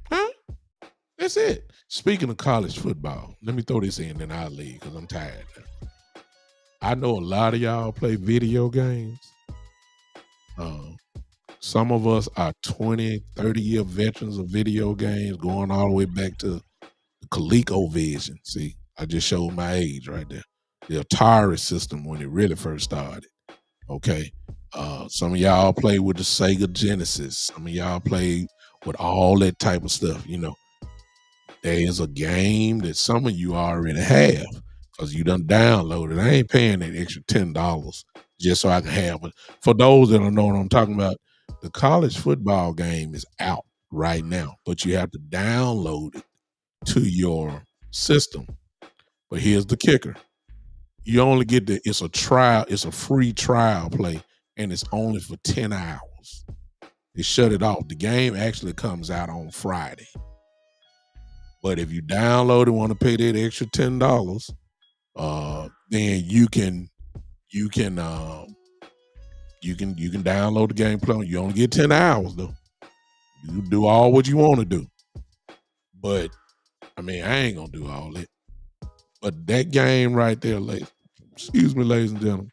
Huh? That's it. Speaking of college football, let me throw this in, then I'll leave because I'm tired now. I know a lot of y'all play video games. Some of us are 20, 30-year veterans of video games, going all the way back to the ColecoVision. See, I just showed my age right there. The Atari system when it really first started. Okay. Some of y'all play with the Sega Genesis. Some of y'all play with all that type of stuff. You know, there is a game that some of you already have because you done downloaded. I ain't paying that extra $10 just so I can have it. For those that don't know what I'm talking about, the college football game is out right now, but you have to download it to your system. But here's the kicker. You only get it's a trial, it's a free trial play, and it's only for 10 hours. They shut it off. The game actually comes out on Friday. But if you download and want to pay that extra $10, then you can download the game play. You only get 10 hours though. You do all what you want to do. But I mean, I ain't gonna do all that. But that game right there, ladies and gentlemen,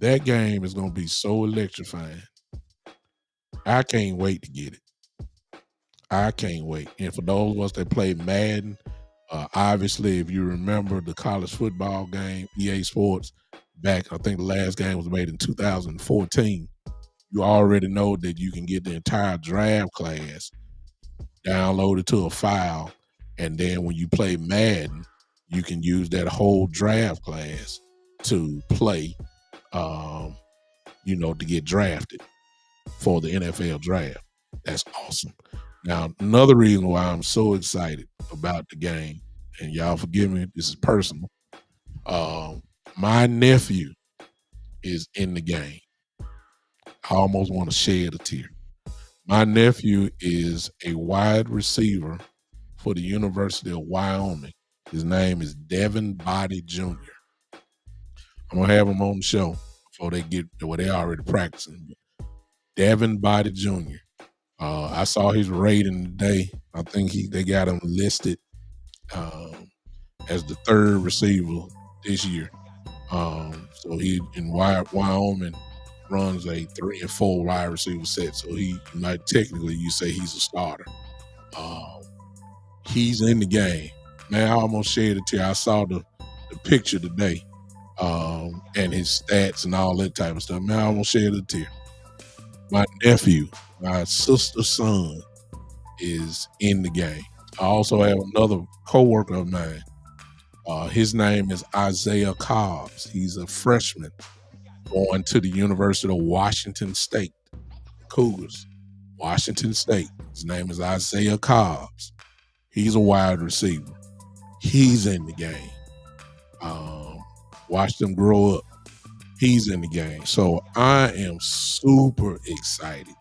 that game is gonna be so electrifying. I can't wait to get it. I can't wait. And for those of us that play Madden, obviously, if you remember the college football game, EA Sports, back, I think the last game was made in 2014. You already know that you can get the entire draft class downloaded to a file. And then when you play Madden, you can use that whole draft class to play, to get drafted for the NFL draft. That's awesome. Now, another reason why I'm so excited about the game, and y'all forgive me, this is personal. My nephew is in the game. I almost want to shed a tear. My nephew is a wide receiver for the University of Wyoming. His name is Devin Body Jr. I'm gonna have him on the show before they get well, they already practicing. Devin Body Jr. I saw his rating today. I think they got him listed as the third receiver this year. So he in Wyoming runs a 3 and 4 wide receiver set. So he might technically you say he's a starter. He's in the game. Man, I almost shed a tear. I saw the picture today, and his stats and all that type of stuff. Man, I almost shed a tear. My nephew, my sister's son, is in the game. I also have another coworker of mine. His name is Isaiah Cobbs. He's a freshman going to the University of Washington State. Cougars, Washington State. His name is Isaiah Cobbs. He's a wide receiver. He's in the game. Watch them grow up. He's in the game. So I am super excited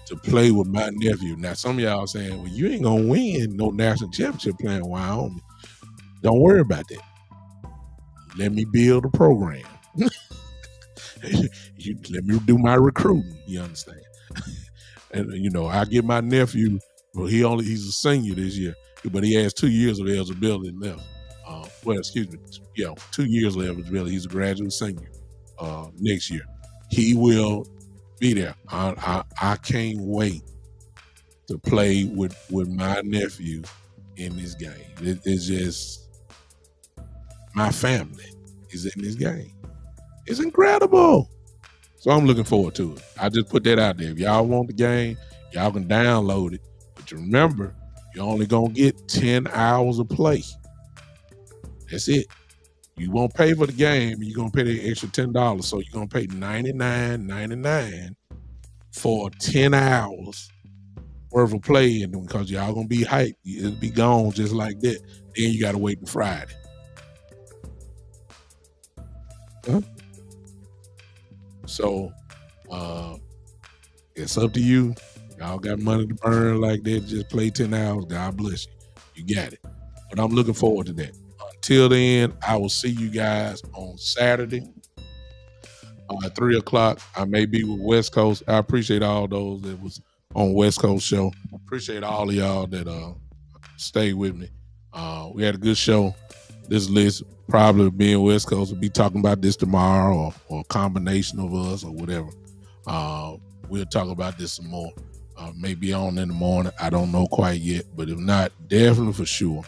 to play with my nephew. Now, some of y'all are saying, well, you ain't going to win no national championship playing Wyoming. Don't worry about that. Let me build a program. Let me do my recruiting. You understand? And, I get my nephew, well, he's a senior this year, but he has 2 years of eligibility left. 2 years of eligibility. He's a graduate senior next year. He will be there. I can't wait to play with my nephew in this game. It's just my family is in this game. It's incredible. So I'm looking forward to it. I just put that out there. If y'all want the game, y'all can download it. But you remember, you're only going to get 10 hours of play. That's it. You won't pay for the game. You're going to pay the extra $10. So you're going to pay $99.99 for 10 hours worth of play. And because y'all going to be hyped, it'll be gone just like that. Then you got to wait till Friday. Huh? So it's up to you. Y'all got money to burn like that. Just play 10 hours. God bless you. You got it. But I'm looking forward to that. Until then, I will see you guys on Saturday at 3 o'clock. I may be with West Coast. I appreciate all those that was on West Coast show. Appreciate all of y'all that stayed with me. We had a good show. This list probably being West Coast will be talking about this tomorrow or a combination of us or whatever. We'll talk about this some more. Maybe on in the morning. I don't know quite yet, but if not, definitely for sure.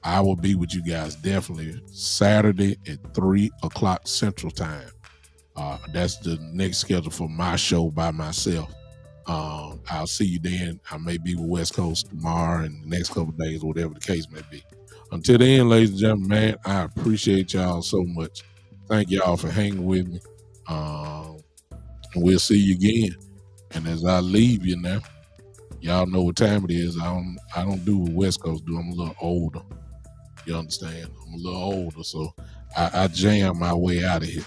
I will be with you guys definitely Saturday at 3 o'clock Central Time. That's the next schedule for my show by myself. I'll see you then. I may be with West Coast tomorrow and the next couple of days, whatever the case may be. Until then, ladies and gentlemen, man, I appreciate y'all so much. Thank y'all for hanging with me. And we'll see you again. And as I leave you now, y'all know what time it is. I don't do what West Coast do. I'm a little older. You understand? I'm a little older, so I jam my way out of here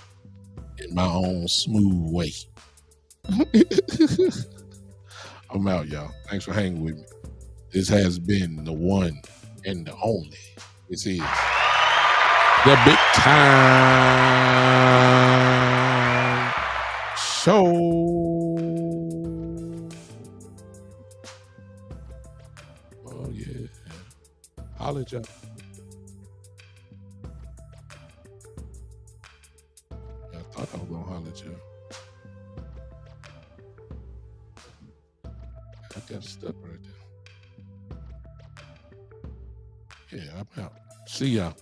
in my own smooth way. I'm out, y'all. Thanks for hanging with me. This has been the one and the only. This is the Big Time Show. Oh, yeah. Holla at y'all. I thought I was going to holler at y'all. I got stuck right there. Yeah, I'm out. See y'all.